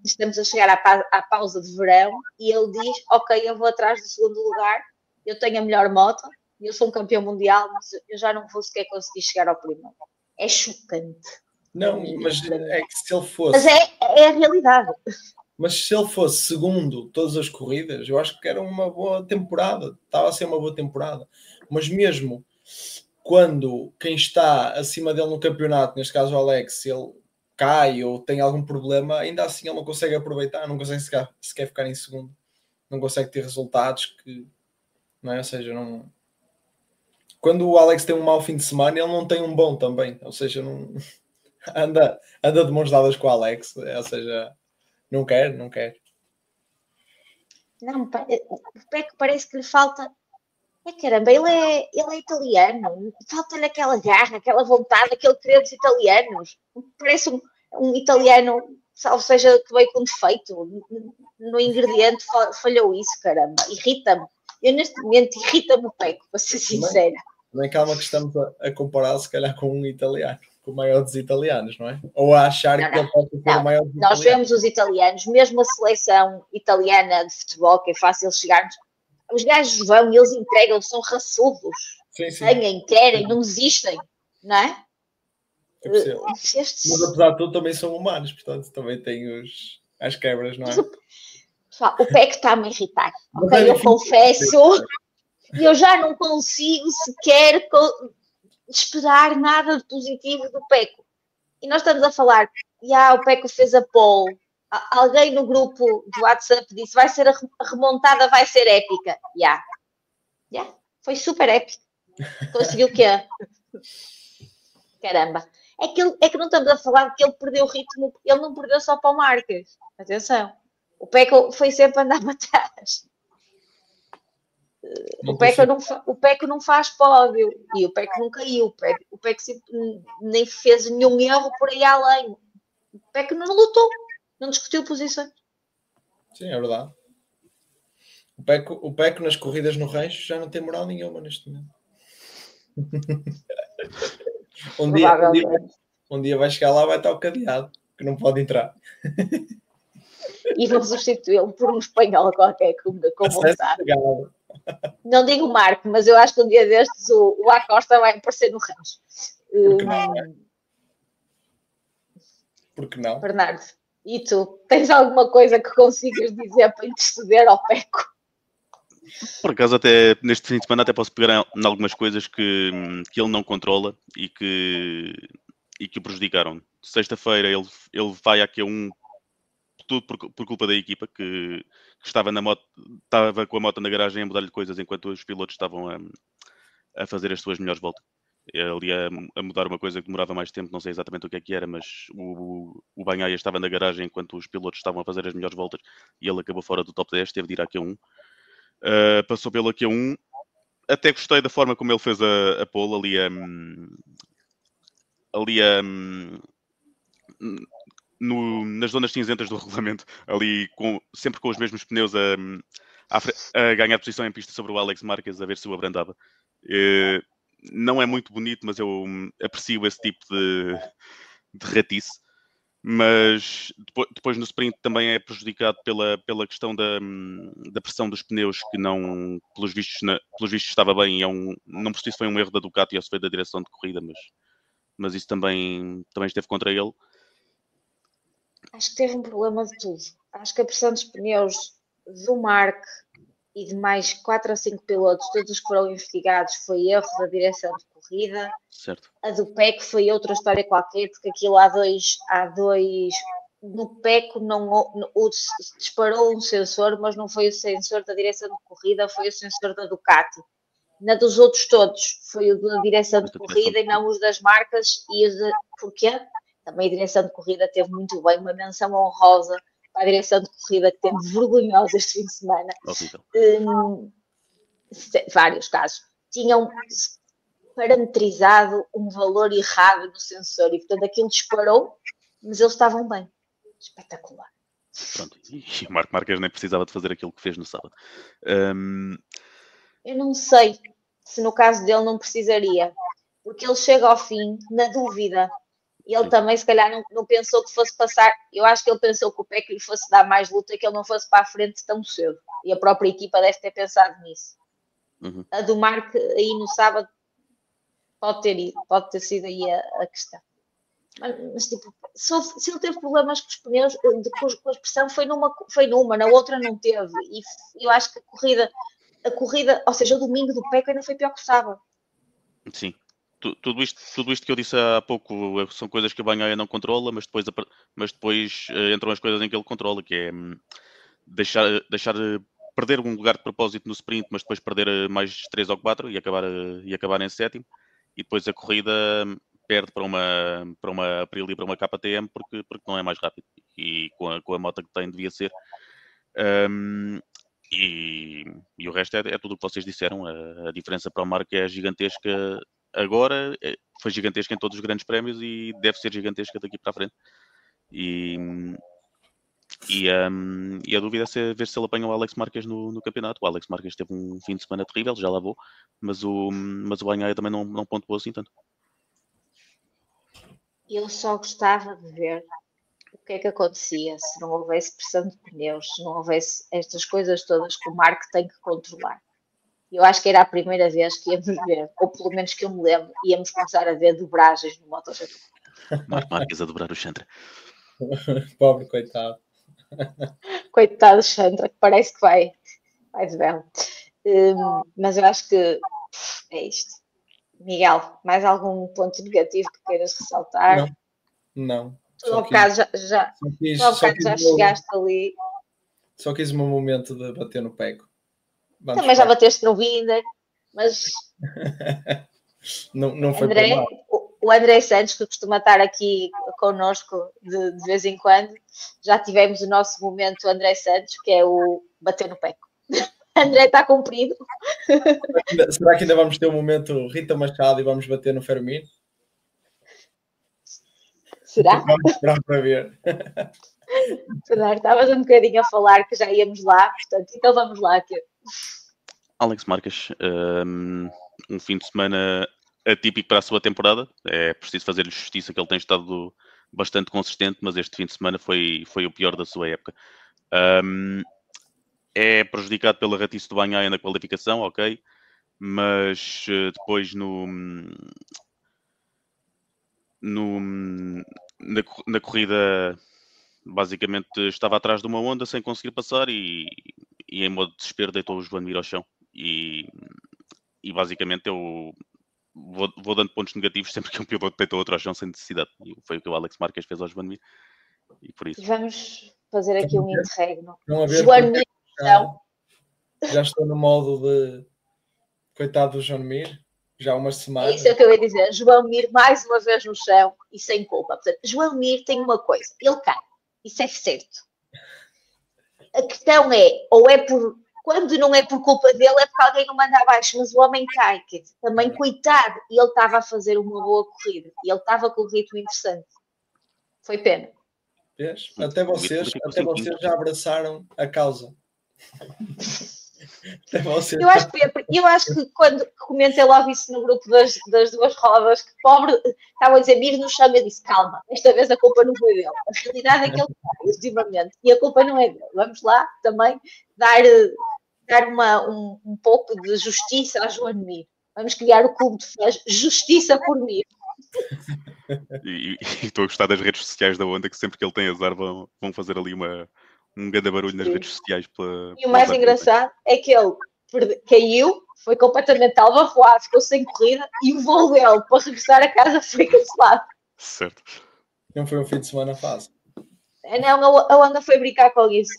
Estamos a chegar à pausa de verão e ele diz, ok, eu vou atrás do segundo lugar, eu tenho a melhor moto, eu sou um campeão mundial, mas eu já não vou sequer conseguir chegar ao primeiro. É chocante. Não, mas é que se ele fosse... Mas é a realidade. Mas se ele fosse segundo todas as corridas, eu acho que era uma boa temporada. Estava a ser uma boa temporada. Mas mesmo quando quem está acima dele no campeonato, neste caso o Alex, ele cai ou tem algum problema, ainda assim ele não consegue aproveitar, não consegue sequer ficar em segundo. Não consegue ter resultados que... Não é? Ou seja, não... Quando o Alex tem um mau fim de semana, ele não tem um bom também. Ou seja, não... anda de mãos dadas com o Alex. Ou seja... Não quer. Não, o Pecco parece que lhe falta... caramba, ele é italiano. Falta-lhe aquela garra, aquela vontade, aquele querer dos italianos. Parece um italiano, ou seja, que veio com defeito. No ingrediente falhou isso, caramba. Irrita-me. Eu neste momento irrita-me o Pecco, para ser sincera. Também calma que estamos a comparar se calhar com um italiano. O maior dos italianos, não é? Ou a achar que ele pode ser o maior dos italianos. Nós vemos os italianos, mesmo a seleção italiana de futebol, que é fácil chegarmos, os gajos vão e eles entregam, são raçudos. Sim. Querem, não desistem, não é? Mas apesar de tudo também são humanos, portanto também têm as quebras, não é? Pessoal, o Pecco está-me a irritar. Ok, eu confesso, eu já não consigo sequer esperar nada de positivo do Pecco. E nós estamos a falar, o Pecco fez a pole. Alguém no grupo do WhatsApp disse, vai ser a remontada, vai ser épica. Foi super épica. Conseguiu o quê? Caramba. É que não estamos a falar que ele perdeu o ritmo, ele não perdeu só para o Marques. Atenção. O Pecco foi sempre andar para trás. O Pecco não faz pódio e o Pecco não caiu. O Pecco nem fez nenhum erro por aí além. O Pecco não lutou, não discutiu posições. Sim, é verdade. O Pecco nas corridas no rancho já não tem moral nenhuma neste momento. um dia vai chegar lá, vai estar o cadeado, que não pode entrar. E vão substituí-lo por um espanhol qualquer com vontade. Não digo o Marco, mas eu acho que um dia destes o Acosta vai aparecer no rancho. Por que não? Bernardo, e tu? Tens alguma coisa que consigas dizer para interceder ao Pecco? Por acaso, até neste fim de semana, até posso pegar em algumas coisas que ele não controla e que o prejudicaram. Sexta-feira ele vai à Q1 tudo por culpa da equipa que estava na moto, estava com a moto na garagem a mudar-lhe coisas enquanto os pilotos estavam a fazer as suas melhores voltas. Ele ia a mudar uma coisa que demorava mais tempo, não sei exatamente o que é que era, mas o Bagnaia estava na garagem enquanto os pilotos estavam a fazer as melhores voltas e ele acabou fora do top 10, teve de ir à Q1. Passou pela Q1, até gostei da forma como ele fez a pole nas zonas cinzentas do regulamento, ali sempre com os mesmos pneus a ganhar posição em pista sobre o Alex Marquez, a ver se o abrandava. Não é muito bonito, mas eu aprecio esse tipo de ratice. Mas depois no sprint também é prejudicado pela questão da pressão dos pneus, que não, pelos vistos estava bem. Não sei se foi um erro da Ducati ou se foi da direção de corrida, mas isso também esteve contra ele. Acho que teve um problema de tudo. Acho que a pressão dos pneus do Mark e de mais 4 ou 5 pilotos, todos os que foram investigados, foi erro da direção de corrida. Certo. A do PEC foi outra história qualquer, porque aquilo há dois no PEC disparou um sensor, mas não foi o sensor da direção de corrida, foi o sensor da Ducati. Na dos outros todos foi o da direção de corrida e não os das marcas. Porquê? Também a direção de corrida teve muito bem, uma menção honrosa para a direção de corrida, que teve vergonhosa este fim de semana. Vários casos. Tinham parametrizado um valor errado no sensor e, portanto, aquilo disparou, mas eles estavam bem. Espetacular. Pronto, e o Marco Marques nem precisava de fazer aquilo que fez no sábado. Eu não sei se no caso dele não precisaria, porque ele chega ao fim na dúvida. Ele também, se calhar, não pensou que fosse passar. Eu acho que ele pensou que o PEC lhe fosse dar mais luta e que ele não fosse para a frente tão cedo. E a própria equipa deve ter pensado nisso. Uhum. A do Marco aí no sábado pode ter sido aí a questão. Mas tipo, se ele teve problemas com os pneus, com a pressão, foi numa, na outra não teve. E eu acho que a corrida, ou seja, o domingo do PEC ainda foi pior que o sábado. Sim. Tudo isto que eu disse há pouco são coisas que o Bagnaia não controla, mas depois entram as coisas em que ele controla, que é deixar perder um lugar de propósito no sprint, mas depois perder mais 3 ou 4 e acabar em sétimo. E depois a corrida perde para uma Aprilia, para uma KTM, porque não é mais rápido. E com a moto que tem, devia ser. E o resto é tudo o que vocês disseram. A diferença para o Marco é gigantesca agora, foi gigantesca em todos os grandes prémios e deve ser gigantesca daqui para a frente. E a dúvida é ver se ele apanha o Alex Marquez no campeonato. O Alex Marquez teve um fim de semana terrível, já lá vou, mas o Bagnaia também não pontuou assim tanto. Eu só gostava de ver o que é que acontecia se não houvesse pressão de pneus, se não houvesse estas coisas todas que o Marco tem que controlar. Eu acho que era a primeira vez que íamos ver, ou pelo menos que eu me lembro, íamos começar a ver dobragens no MotoGP. Marco Marques a dobrar o Chantra. Pobre coitado. Coitado do Chantra, que parece que vai de belo. Mas eu acho que é isto. Miguel, mais algum ponto negativo que queiras ressaltar? Não. Tu ao bocado já chegaste ali. Só quis o meu momento de bater no pego. Também já bateste no Binder, mas não foi André, mal. o André Santos, que costuma estar aqui connosco de vez em quando, já tivemos o nosso momento André Santos, que é o bater no peco. André está cumprido. Será que ainda vamos ter um momento Rita Machado e vamos bater no Fermino? Será? Vamos esperar para ver. Estavas um bocadinho a falar que já íamos lá, portanto, então vamos lá. Alex Marques, um fim de semana atípico para a sua temporada. É preciso fazer-lhe justiça que ele tem estado bastante consistente, mas este fim de semana foi o pior da sua época. É prejudicado pela ratice do Bagnaia na qualificação, ok, mas depois na corrida basicamente estava atrás de uma Honda sem conseguir passar e em modo de desespero deitou o Joan Mir ao chão e basicamente eu vou dando pontos negativos sempre que um piloto deita outro ao chão sem necessidade. E foi o que o Alex Marques fez ao Joan Mir e por isso. Vamos fazer aqui um interregno. Não haver Joan Mir, já estou no modo de coitado do Joan Mir, já há umas semanas. Isso é o que eu ia dizer. Joan Mir mais uma vez no chão e sem culpa. Portanto, Joan Mir tem uma coisa, ele cai. Isso é certo. A questão é, ou é por... Quando não é por culpa dele, é porque alguém não manda abaixo, mas o homem cai. Quer dizer, também, coitado, e ele estava a fazer uma boa corrida. E ele estava com um ritmo interessante. Foi pena. Até vocês já abraçaram a causa. Eu acho que quando comentei logo isso no grupo das duas rodas, que pobre, estava a dizer, Mir no chão, eu disse, calma, esta vez a culpa não foi dele. A realidade é que ele está, legitimamente, e a culpa não é dele. Vamos lá também dar um pouco de justiça a Joan Mir. Vamos criar o clube de fãs Justiça por Mir. E estou a gostar das redes sociais da Honda, que sempre que ele tem azar vão fazer ali um grande barulho nas redes sociais. E o mais engraçado é que ele caiu, foi completamente albarroado, ficou sem corrida e o voo dele para regressar a casa foi cancelado. Certo. Não foi um fim de semana fácil. Não, a Honda foi brincar com isso.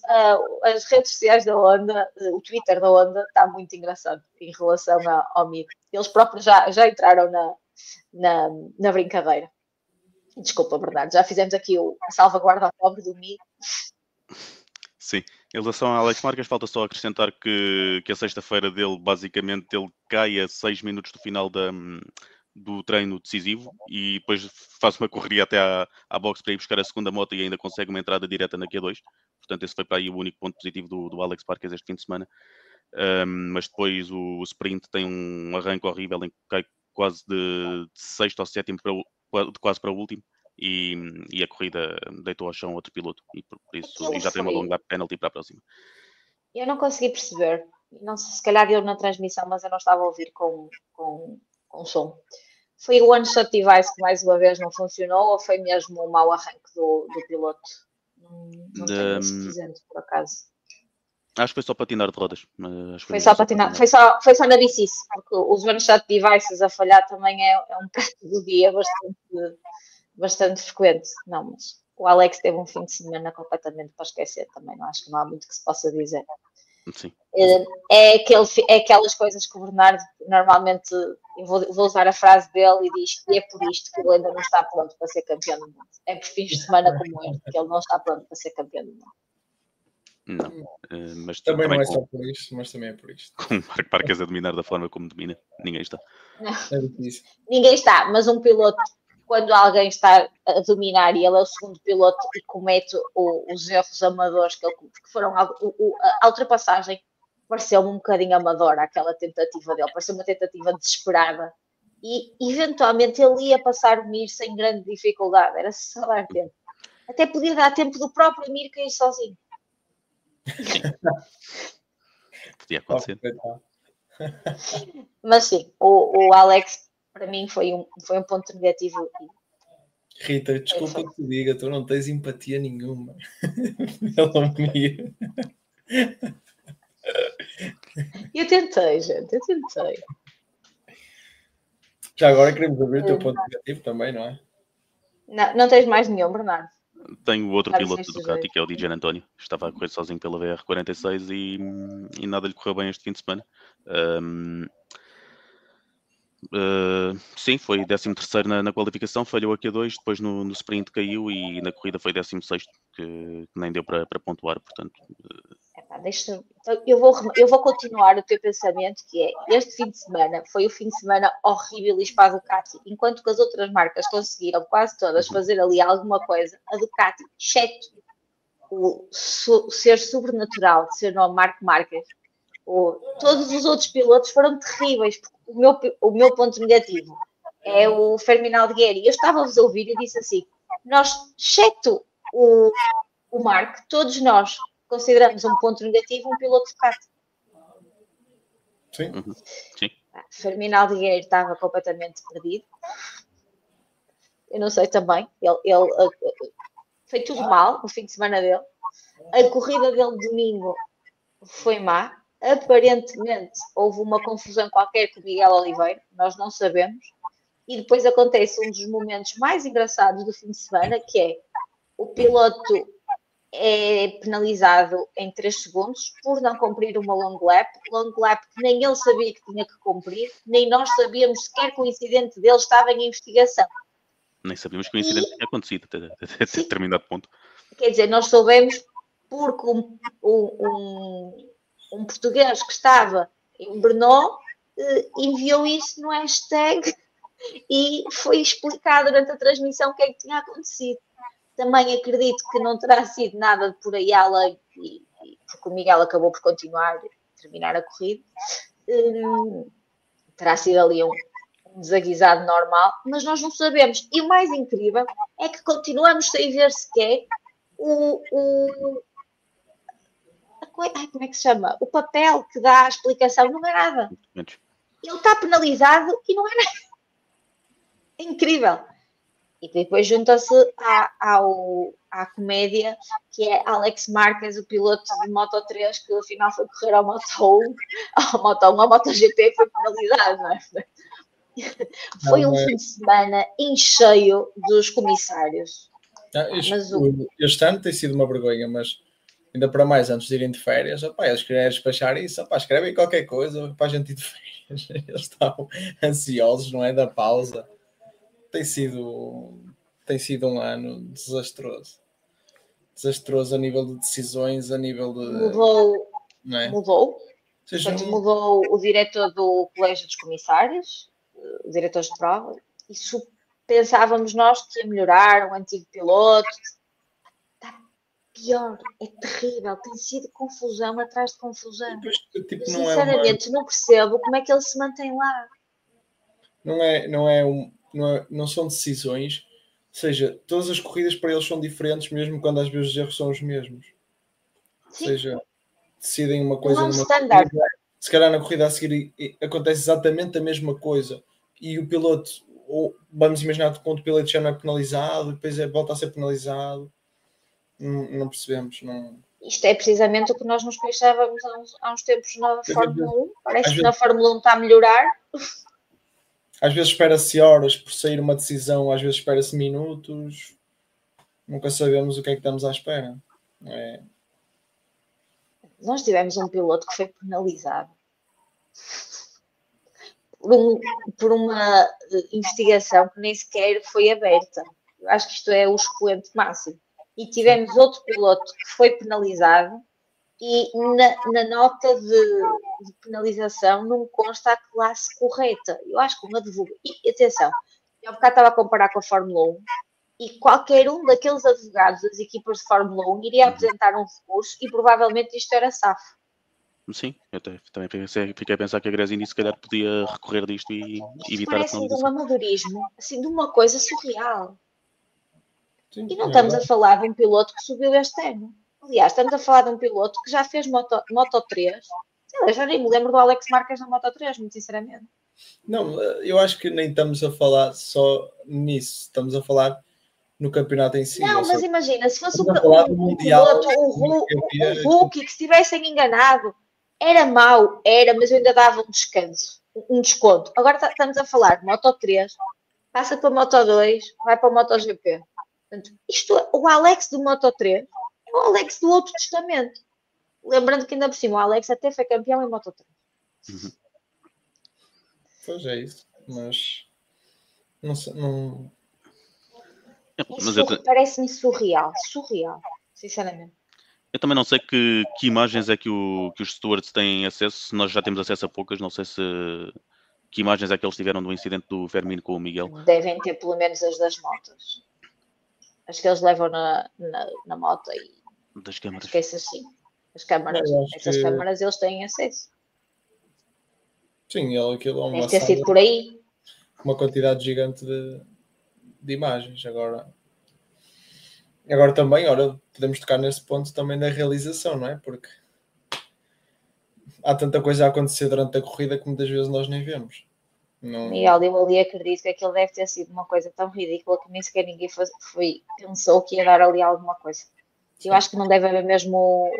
As redes sociais da Honda, o Twitter da Honda está muito engraçado em relação ao Mir. Eles próprios já entraram na brincadeira. Desculpa, Bernardo, já fizemos aqui a salvaguarda ao pobre do Mir. Sim, em relação a Alex Marques, falta só acrescentar que a sexta-feira dele, basicamente, ele cai a 6 minutos do final do treino decisivo e depois faz uma correria até à box para ir buscar a segunda moto e ainda consegue uma entrada direta na Q2. Portanto, esse foi para aí o único ponto positivo do Alex Marques este fim de semana. Mas depois o sprint tem um arranque horrível em que cai quase de sexto ou sétimo quase para o último. E a corrida deitou ao chão outro piloto e por isso já tem uma longa penalty para a próxima. Eu não consegui perceber, não sei, se calhar deu na transmissão, mas eu não estava a ouvir com som. Foi o one-shot device que mais uma vez não funcionou ou foi mesmo um mau arranque do piloto? Não tenho isso presente, por acaso. Acho que foi só patinar de rodas. Foi só patinar, foi só na bicice, porque os one-shot devices a falhar também é um prato do dia bastante frequente. Não, mas o Alex teve um fim de semana completamente para esquecer também, acho que não há muito que se possa dizer. Sim. É aquelas coisas que o Bernardo normalmente, eu vou usar a frase dele e diz que é por isto que ele ainda não está pronto para ser campeão do mundo. É por fins de semana como este que ele não está pronto para ser campeão do mundo. Não, mas também não é só por isto, mas também é por isto. Com o Marco Marques a dominar da forma como domina, ninguém está. É difícil. Ninguém está, mas um piloto, quando alguém está a dominar e ele é o segundo piloto e comete os erros amadores que foram a ultrapassagem, pareceu-me um bocadinho amadora aquela tentativa dele, pareceu uma tentativa desesperada e eventualmente ele ia passar o Mir sem grande dificuldade, era só dar tempo. Até podia dar tempo do próprio Mir cair sozinho. Podia acontecer. Mas sim, o Alex para mim foi um ponto negativo. Rita, desculpa que te diga, tu não tens empatia nenhuma. Pelo Mir. Eu tentei, gente, eu tentei. Já agora queremos ouvir o teu ponto negativo também, não é? Não tens mais nenhum, Bernardo? Tenho outro piloto do Ducati, que é o DJ António. Estava a correr sozinho pela VR46 e nada lhe correu bem este fim de semana. Sim, foi 13º na qualificação, falhou a Q2, depois no sprint caiu e na corrida foi 16º, que nem deu para pontuar, portanto... Eu vou continuar o teu pensamento, que é, este fim de semana foi o fim de semana horrível para a Ducati, enquanto que as outras marcas conseguiram quase todas fazer ali alguma coisa, a Ducati, exceto o ser sobrenatural de ser nome Marco Marques, todos os outros pilotos foram terríveis, porque o meu ponto negativo é o Fermin Algueri. Eu estava-vos a ouvir e disse assim, nós, exceto o Marco, todos nós consideramos um ponto negativo um piloto Ducati. Sim. Sim. Fermin Algueri estava completamente perdido. Eu não sei também. Ele foi tudo mal no fim de semana dele. A corrida dele de domingo foi má. Aparentemente houve uma confusão qualquer com o Miguel Oliveira, nós não sabemos. E depois acontece um dos momentos mais engraçados do fim de semana, que é o piloto é penalizado em 3 segundos por não cumprir uma long lap que nem ele sabia que tinha que cumprir, nem nós sabíamos sequer que o incidente dele estava em investigação. Nem sabíamos que o incidente tinha acontecido até determinado ponto. Quer dizer, nós soubemos porque um português que estava em Brno enviou isso no hashtag e foi explicado durante a transmissão o que é que tinha acontecido. Também acredito que não terá sido nada por aí além, porque o Miguel acabou por terminar a corrida. Terá sido ali um desaguisado normal, mas nós não sabemos. E o mais incrível é que continuamos sem ver sequer como é que se chama? O papel que dá a explicação. Não é nada. Ele está penalizado e não é nada. É incrível. E depois junta-se à comédia, que é Alex Marquez, o piloto de Moto3, que afinal foi correr ao Moto1, ao MotoGP, foi penalizado, não é? Foi um fim de semana em cheio dos comissários. Este ano tem sido uma vergonha, mas ainda para mais antes de irem de férias, eles querem despachar isso, escrevem qualquer coisa para a gente ir de férias. Eles estão ansiosos, não é? Da pausa. Tem sido um ano desastroso. Desastroso a nível de decisões, a nível de... Mudou. Não é? Mudou. Portanto, mudou o diretor do Colégio dos Comissários, o diretor de prova. Isso pensávamos nós que ia melhorar, um antigo piloto. Está pior, é terrível. Tem sido confusão atrás de confusão. Tipo, sinceramente, não percebo como é que ele se mantém lá. Não são decisões, ou seja, todas as corridas para eles são diferentes, mesmo quando às vezes os erros são os mesmos. Sim. Ou seja, decidem uma coisa numa standard. corrida, se calhar na corrida a seguir acontece exatamente a mesma coisa e o piloto, ou vamos imaginar que o piloto já não é penalizado, depois volta a ser penalizado. Não percebemos. Não... Isto é precisamente o que nós nos queixávamos há uns tempos na Fórmula 1. Parece que na Fórmula 1 está a melhorar. Às vezes espera-se horas por sair uma decisão, às vezes espera-se minutos. Nunca sabemos o que é que estamos à espera. É. Nós tivemos um piloto que foi penalizado por uma investigação que nem sequer foi aberta. Eu acho que isto é o expoente máximo. E tivemos outro piloto que foi penalizado e na nota de penalização não consta a classe correta. Eu acho que uma advogada... E atenção, eu há bocado estava a comparar com a Fórmula 1 e qualquer um daqueles advogados das equipas de Fórmula 1 iria apresentar um recurso e provavelmente isto era SAF. Sim, eu também fiquei a pensar que a Gresini se calhar podia recorrer disto e evitar a penalização. Parece de um amadorismo, assim, de uma coisa surreal. Sim, e não estamos a falar de um piloto que subiu este ano. Aliás, estamos a falar de um piloto que já fez Moto 3. Eu já nem me lembro do Alex Marquez na Moto 3, muito sinceramente. Não, eu acho que nem estamos a falar só nisso. Estamos a falar no campeonato em si. Não, mas imagina, se fosse um piloto, um rookie que se tivessem enganado, era mau, mas eu ainda dava um descanso, um desconto. Agora estamos a falar de Moto 3, passa para Moto 2, vai para o MotoGP. Portanto, o Alex do Moto 3 é o Alex do outro testamento. Lembrando que ainda por cima o Alex até foi campeão em Moto 3. Uhum. Pois é isso, mas não sei, não... Parece-me surreal, sinceramente. Eu também não sei que imagens é que os stewards têm acesso, se nós já temos acesso a poucas, não sei que imagens é que eles tiveram do incidente do Firmino com o Miguel. Devem ter pelo menos as das motos. Acho que eles levam na moto e... Das câmaras. Acho que é assim. As câmaras. Essas câmaras eles têm acesso. Sim, aquilo é uma... Deve ter sido por aí. Uma quantidade gigante de imagens. Agora também, podemos tocar nesse ponto também da realização, não é? Porque há tanta coisa a acontecer durante a corrida que muitas vezes nós nem vemos. Não... Miguel, eu ali acredito que aquilo deve ter sido uma coisa tão ridícula que nem sequer ninguém pensou que ia dar ali alguma coisa. Eu acho que não deve haver mesmo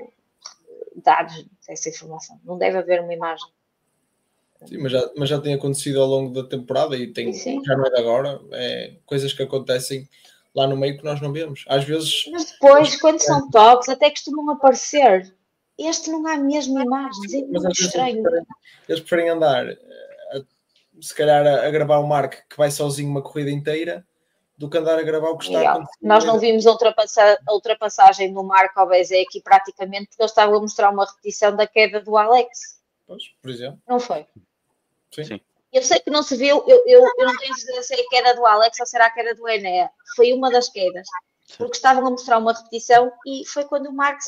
dados dessa informação. Não deve haver uma imagem. Sim, mas já tem acontecido ao longo da temporada e já não é de agora. É coisas que acontecem lá no meio que nós não vemos. Às vezes... Mas depois, quando são toques, até costumam aparecer. Este não há mesmo imagens, é muito estranho. Eles preferem andar, se calhar, a gravar o Mark que vai sozinho uma corrida inteira, do que andar a gravar o que está a acontecer. Nós não vimos a ultrapassagem no Mark ao Bezek praticamente porque ele estava a mostrar uma repetição da queda do Alex. Pois, por exemplo. Não foi? Sim. Eu sei que não se viu, eu não tenho certeza se é a queda do Alex ou será a queda do Enea. Foi uma das quedas. Porque estavam a mostrar uma repetição e foi quando o Mark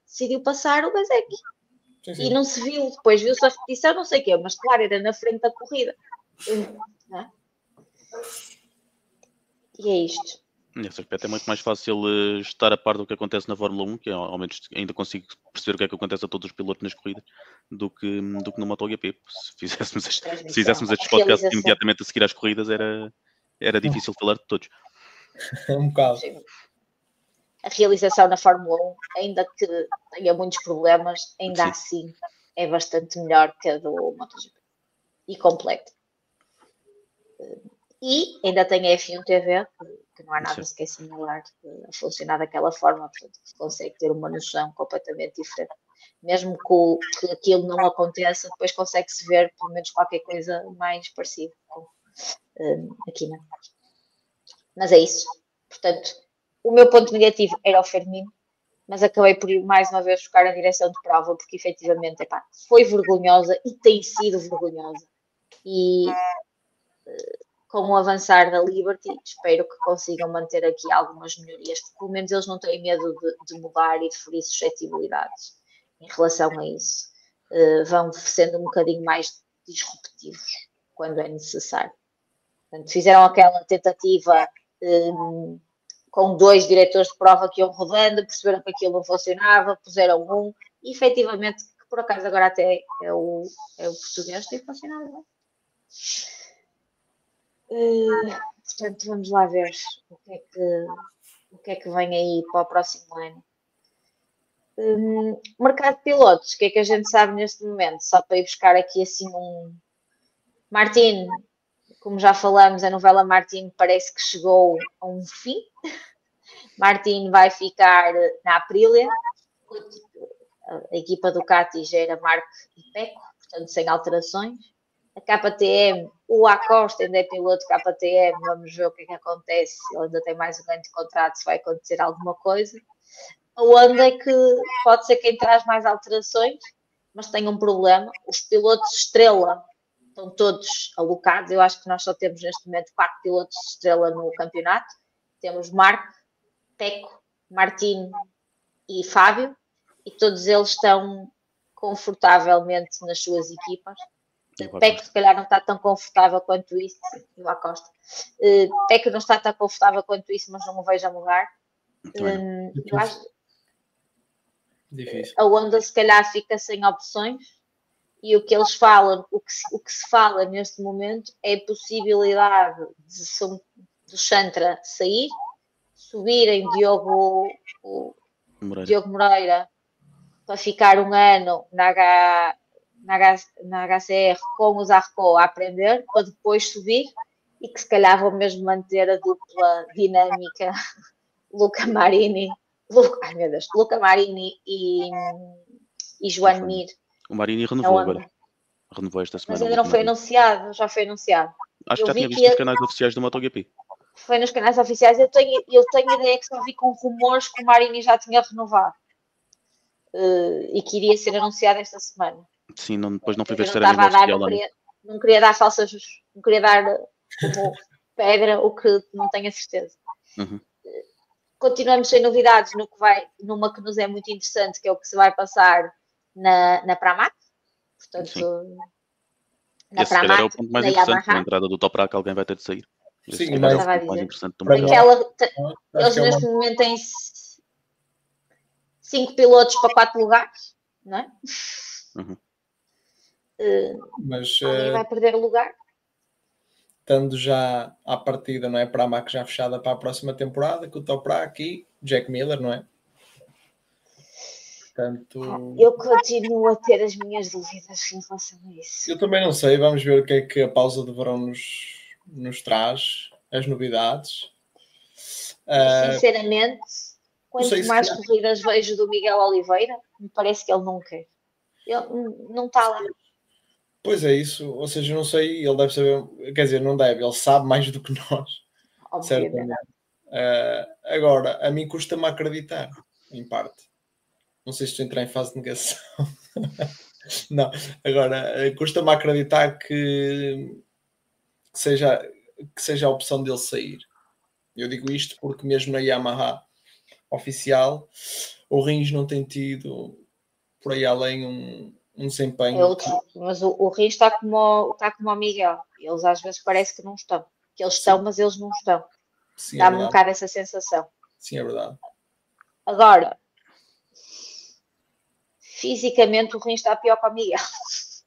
decidiu passar o Bezek. E não se viu, depois viu-se a repetição, não sei o quê, mas claro, era na frente da corrida. Não é? E é isto. Nesse aspecto é muito mais fácil estar a par do que acontece na Fórmula 1, que ao menos ainda consigo perceber o que é que acontece a todos os pilotos nas corridas, do que no MotoGP. Se fizéssemos estes podcasts imediatamente a seguir às corridas, era difícil falar de todos. Um bocado. A realização na Fórmula 1, ainda que tenha muitos problemas, ainda assim é bastante melhor que a do MotoGP. E completa. E ainda tem a F1 TV, que não há nada sequer similar a funcionar daquela forma, portanto, se consegue ter uma noção completamente diferente. Mesmo que aquilo não aconteça, depois consegue-se ver pelo menos qualquer coisa mais parecida aqui na parte. Mas é isso. Portanto, o meu ponto negativo era o Firmino, mas acabei por ir mais uma vez buscar a direção de prova, porque efetivamente foi vergonhosa e tem sido vergonhosa. E com o avançar da Liberty, espero que consigam manter aqui algumas melhorias, porque pelo menos eles não têm medo de mudar e de ferir suscetibilidades em relação a isso. Vão sendo um bocadinho mais disruptivos quando é necessário. Portanto, fizeram aquela tentativa com 2 diretores de prova que iam rodando, perceberam que aquilo não funcionava, puseram um, e efetivamente, que por acaso agora até é o português, tem funcionado bem. Portanto, vamos lá ver o que é que vem aí para o próximo ano. Mercado de pilotos, o que é que a gente sabe neste momento? Só para ir buscar aqui assim Martin, como já falamos, a novela Martin parece que chegou a um fim. Martin vai ficar na Aprilia. A equipa Ducati já era Marc e Pecco, portanto sem alterações. A KTM, o Acosta ainda é piloto KTM, vamos ver o que é que acontece. Ele ainda tem mais um ano de contrato, se vai acontecer alguma coisa. A Honda é que pode ser quem traz mais alterações, mas tem um problema. Os pilotos estrela estão todos alocados. Eu acho que nós só temos neste momento 4 pilotos estrela no campeonato. Temos Marc, Pecco, Martin e Fábio, e todos eles estão confortavelmente nas suas equipas. Pecco se calhar não está tão confortável quanto isso, e o Acosta. Pecco não está tão confortável quanto isso, mas não o vejo a mudar. Eu acho difícil. A Honda se calhar fica sem opções, e o que eles falam, o que se fala neste momento é a possibilidade do Chantra sair, subirem Diogo Moreira para ficar um ano na HCR com o Zarco a aprender, para depois subir, e que se calhar vão mesmo manter a dupla dinâmica Luca Marini e Joan Mir. O Marini renovou agora. Renovou esta semana. Mas ainda não foi anunciado, já foi anunciado. Acho que já tinha visto nos canais oficiais do MotoGP. Foi nos canais oficiais. Eu tenho ideia que só vi com rumores que o Marini já tinha renovado. E que iria ser anunciado esta semana. Sim, depois não fui ver se era mesmo oficial. Não queria dar falsas, não queria dar como pedra o que não tenho a certeza. Uhum. Continuamos sem novidades numa que nos é muito interessante, que é o que se vai passar na Pramac. Portanto, sim. na Esse Pramac, é o ponto mais interessante, com a entrada do Toprak, alguém vai ter de sair. Sim, mas é o ponto mais interessante do eles neste momento têm 5 pilotos para 4 lugares, não é? Uhum. Mas alguém vai perder o lugar. Estando já à partida, não é? Para a MAC já fechada para a próxima temporada, com o Toprak e Jack Miller, não é? Portanto, Eu continuo a ter as minhas dúvidas em relação a isso. eu também não sei. Vamos ver o que é que a pausa de verão nos traz, as novidades. Sinceramente, quanto mais calhar... corridas vejo do Miguel Oliveira, me parece que ele não quer. Ele não está lá. Pois é isso. Ou seja, não sei, ele deve saber, quer dizer, não deve, ele sabe mais do que nós. Obviamente. Certamente. Agora, a mim custa-me acreditar, em parte. Não sei se estou a entrar em fase de negação. Não, agora, custa-me acreditar que seja a opção dele sair. Eu digo isto porque mesmo na Yamaha oficial, o Rins não tem tido por aí além um desempenho. Mas o Rins está como o Miguel. Eles às vezes parece que não estão. Que eles estão, mas eles não estão. Dá-me um bocado essa sensação. Sim, é verdade. Agora, fisicamente o Rins está pior que o Miguel.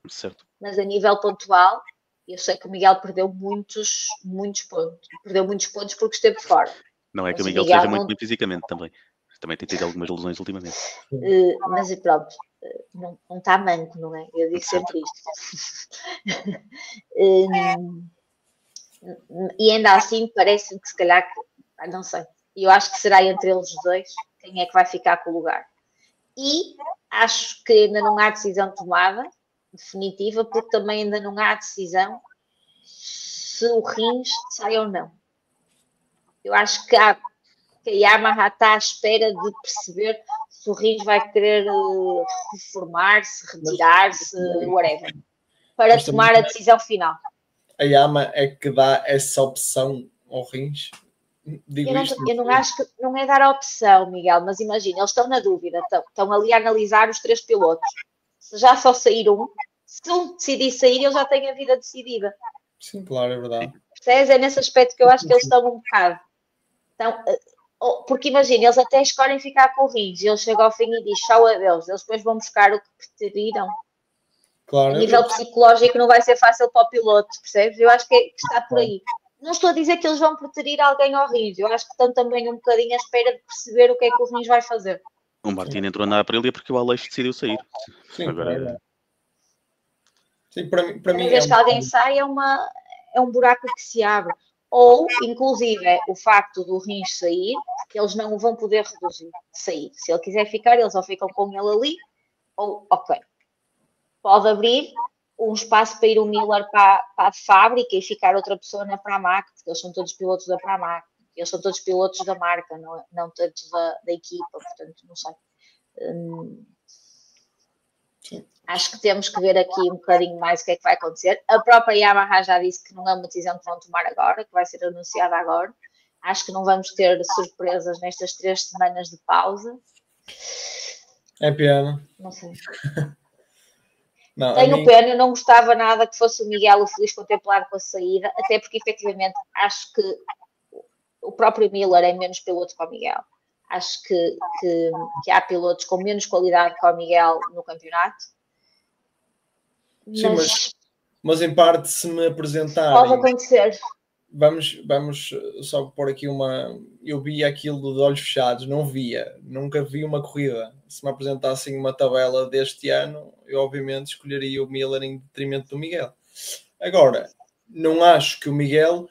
Certo. Mas a nível pontual, eu sei que o Miguel perdeu muitos pontos. Perdeu muitos pontos porque esteve fora. Não é que o Miguel seja muito bem fisicamente também. Também tem tido algumas lesões ultimamente. Mas pronto, não está manco, não é? Eu digo sempre isto. E ainda assim parece-me que se calhar, não sei, eu acho que será entre eles os dois quem é que vai ficar com o lugar. E acho que ainda não há decisão tomada, definitiva, porque também ainda não há decisão se o Rins sai ou não. Eu acho que a Yamaha está à espera de perceber se o Rins vai querer reformar-se, retirar-se, whatever, para tomar a decisão final. A Yamaha é que dá essa opção ao Rins? Eu não acho que não é dar a opção, Miguel, mas imagina, eles estão na dúvida, estão ali a analisar os 3 pilotos. Se já só sair se um decidir sair, ele já tem a vida decidida. Sim, claro, é verdade. Percebes? É nesse aspecto que eu acho que eles estão um bocado. Então, porque imagina, eles até escolhem ficar com o Rins, e eles chegam ao fim e dizem tchau a Deus, eles depois vão buscar o que pretendiam. Claro, a nível psicológico não vai ser fácil para o piloto, percebes? Eu acho que está por aí. Não estou a dizer que eles vão preterir alguém ao Rins, eu acho que estão também um bocadinho à espera de perceber o que é que o Rins vai fazer. O Martin entrou na Aprilia porque o Aleixo decidiu sair. Sim, agora... Sim, para mim Cada vez que alguém sai é um buraco que se abre. Ou, inclusive, o facto do Rins sair, porque eles não o vão poder sair. Se ele quiser ficar, eles ou ficam com ele ali, ou, ok. Pode abrir um espaço para ir o Miller para a fábrica e ficar outra pessoa na Pramac, porque eles são todos pilotos da Pramac. Eles são todos pilotos da marca, não todos da equipa, portanto, não sei. Acho que temos que ver aqui um bocadinho mais o que é que vai acontecer. A própria Yamaha já disse que não é uma decisão que vão tomar agora, que vai ser anunciada agora. Acho que não vamos ter surpresas nestas 3 semanas de pausa. É pena. Não sei. Não, Tenho pena, eu não gostava nada que fosse o Miguel o feliz contemplado com a saída, até porque efetivamente acho que o próprio Miller é menos piloto que o Miguel. Acho que há pilotos com menos qualidade que o Miguel no campeonato. Sim, mas em parte, se me apresentarem... Pode acontecer. Vamos só pôr aqui uma... Eu via aquilo de olhos fechados, nunca vi uma corrida. Se me apresentassem uma tabela deste ano, eu obviamente escolheria o Miller em detrimento do Miguel. Agora, não acho que o Miguel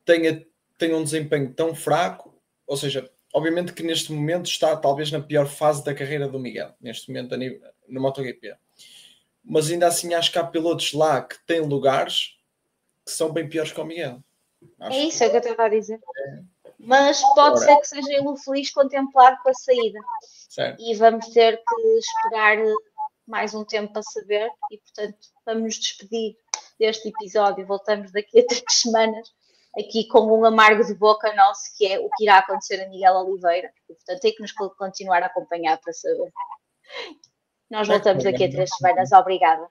tenha um desempenho tão fraco, ou seja, obviamente que neste momento está talvez na pior fase da carreira do Miguel, neste momento no MotoGP. Mas ainda assim acho que há pilotos lá que têm lugares que são bem piores que o Miguel. É isso que eu estava a dizer. Mas pode ser que seja ele o feliz contemplado com a saída. Certo. E vamos ter que esperar mais um tempo para saber. E, portanto, vamos nos despedir deste episódio. Voltamos daqui a 3 semanas, aqui com um amargo de boca nosso, que é o que irá acontecer a Miguel Oliveira. E, portanto, tem que nos continuar a acompanhar para saber. Nós voltamos daqui a 3 semanas. Obrigada.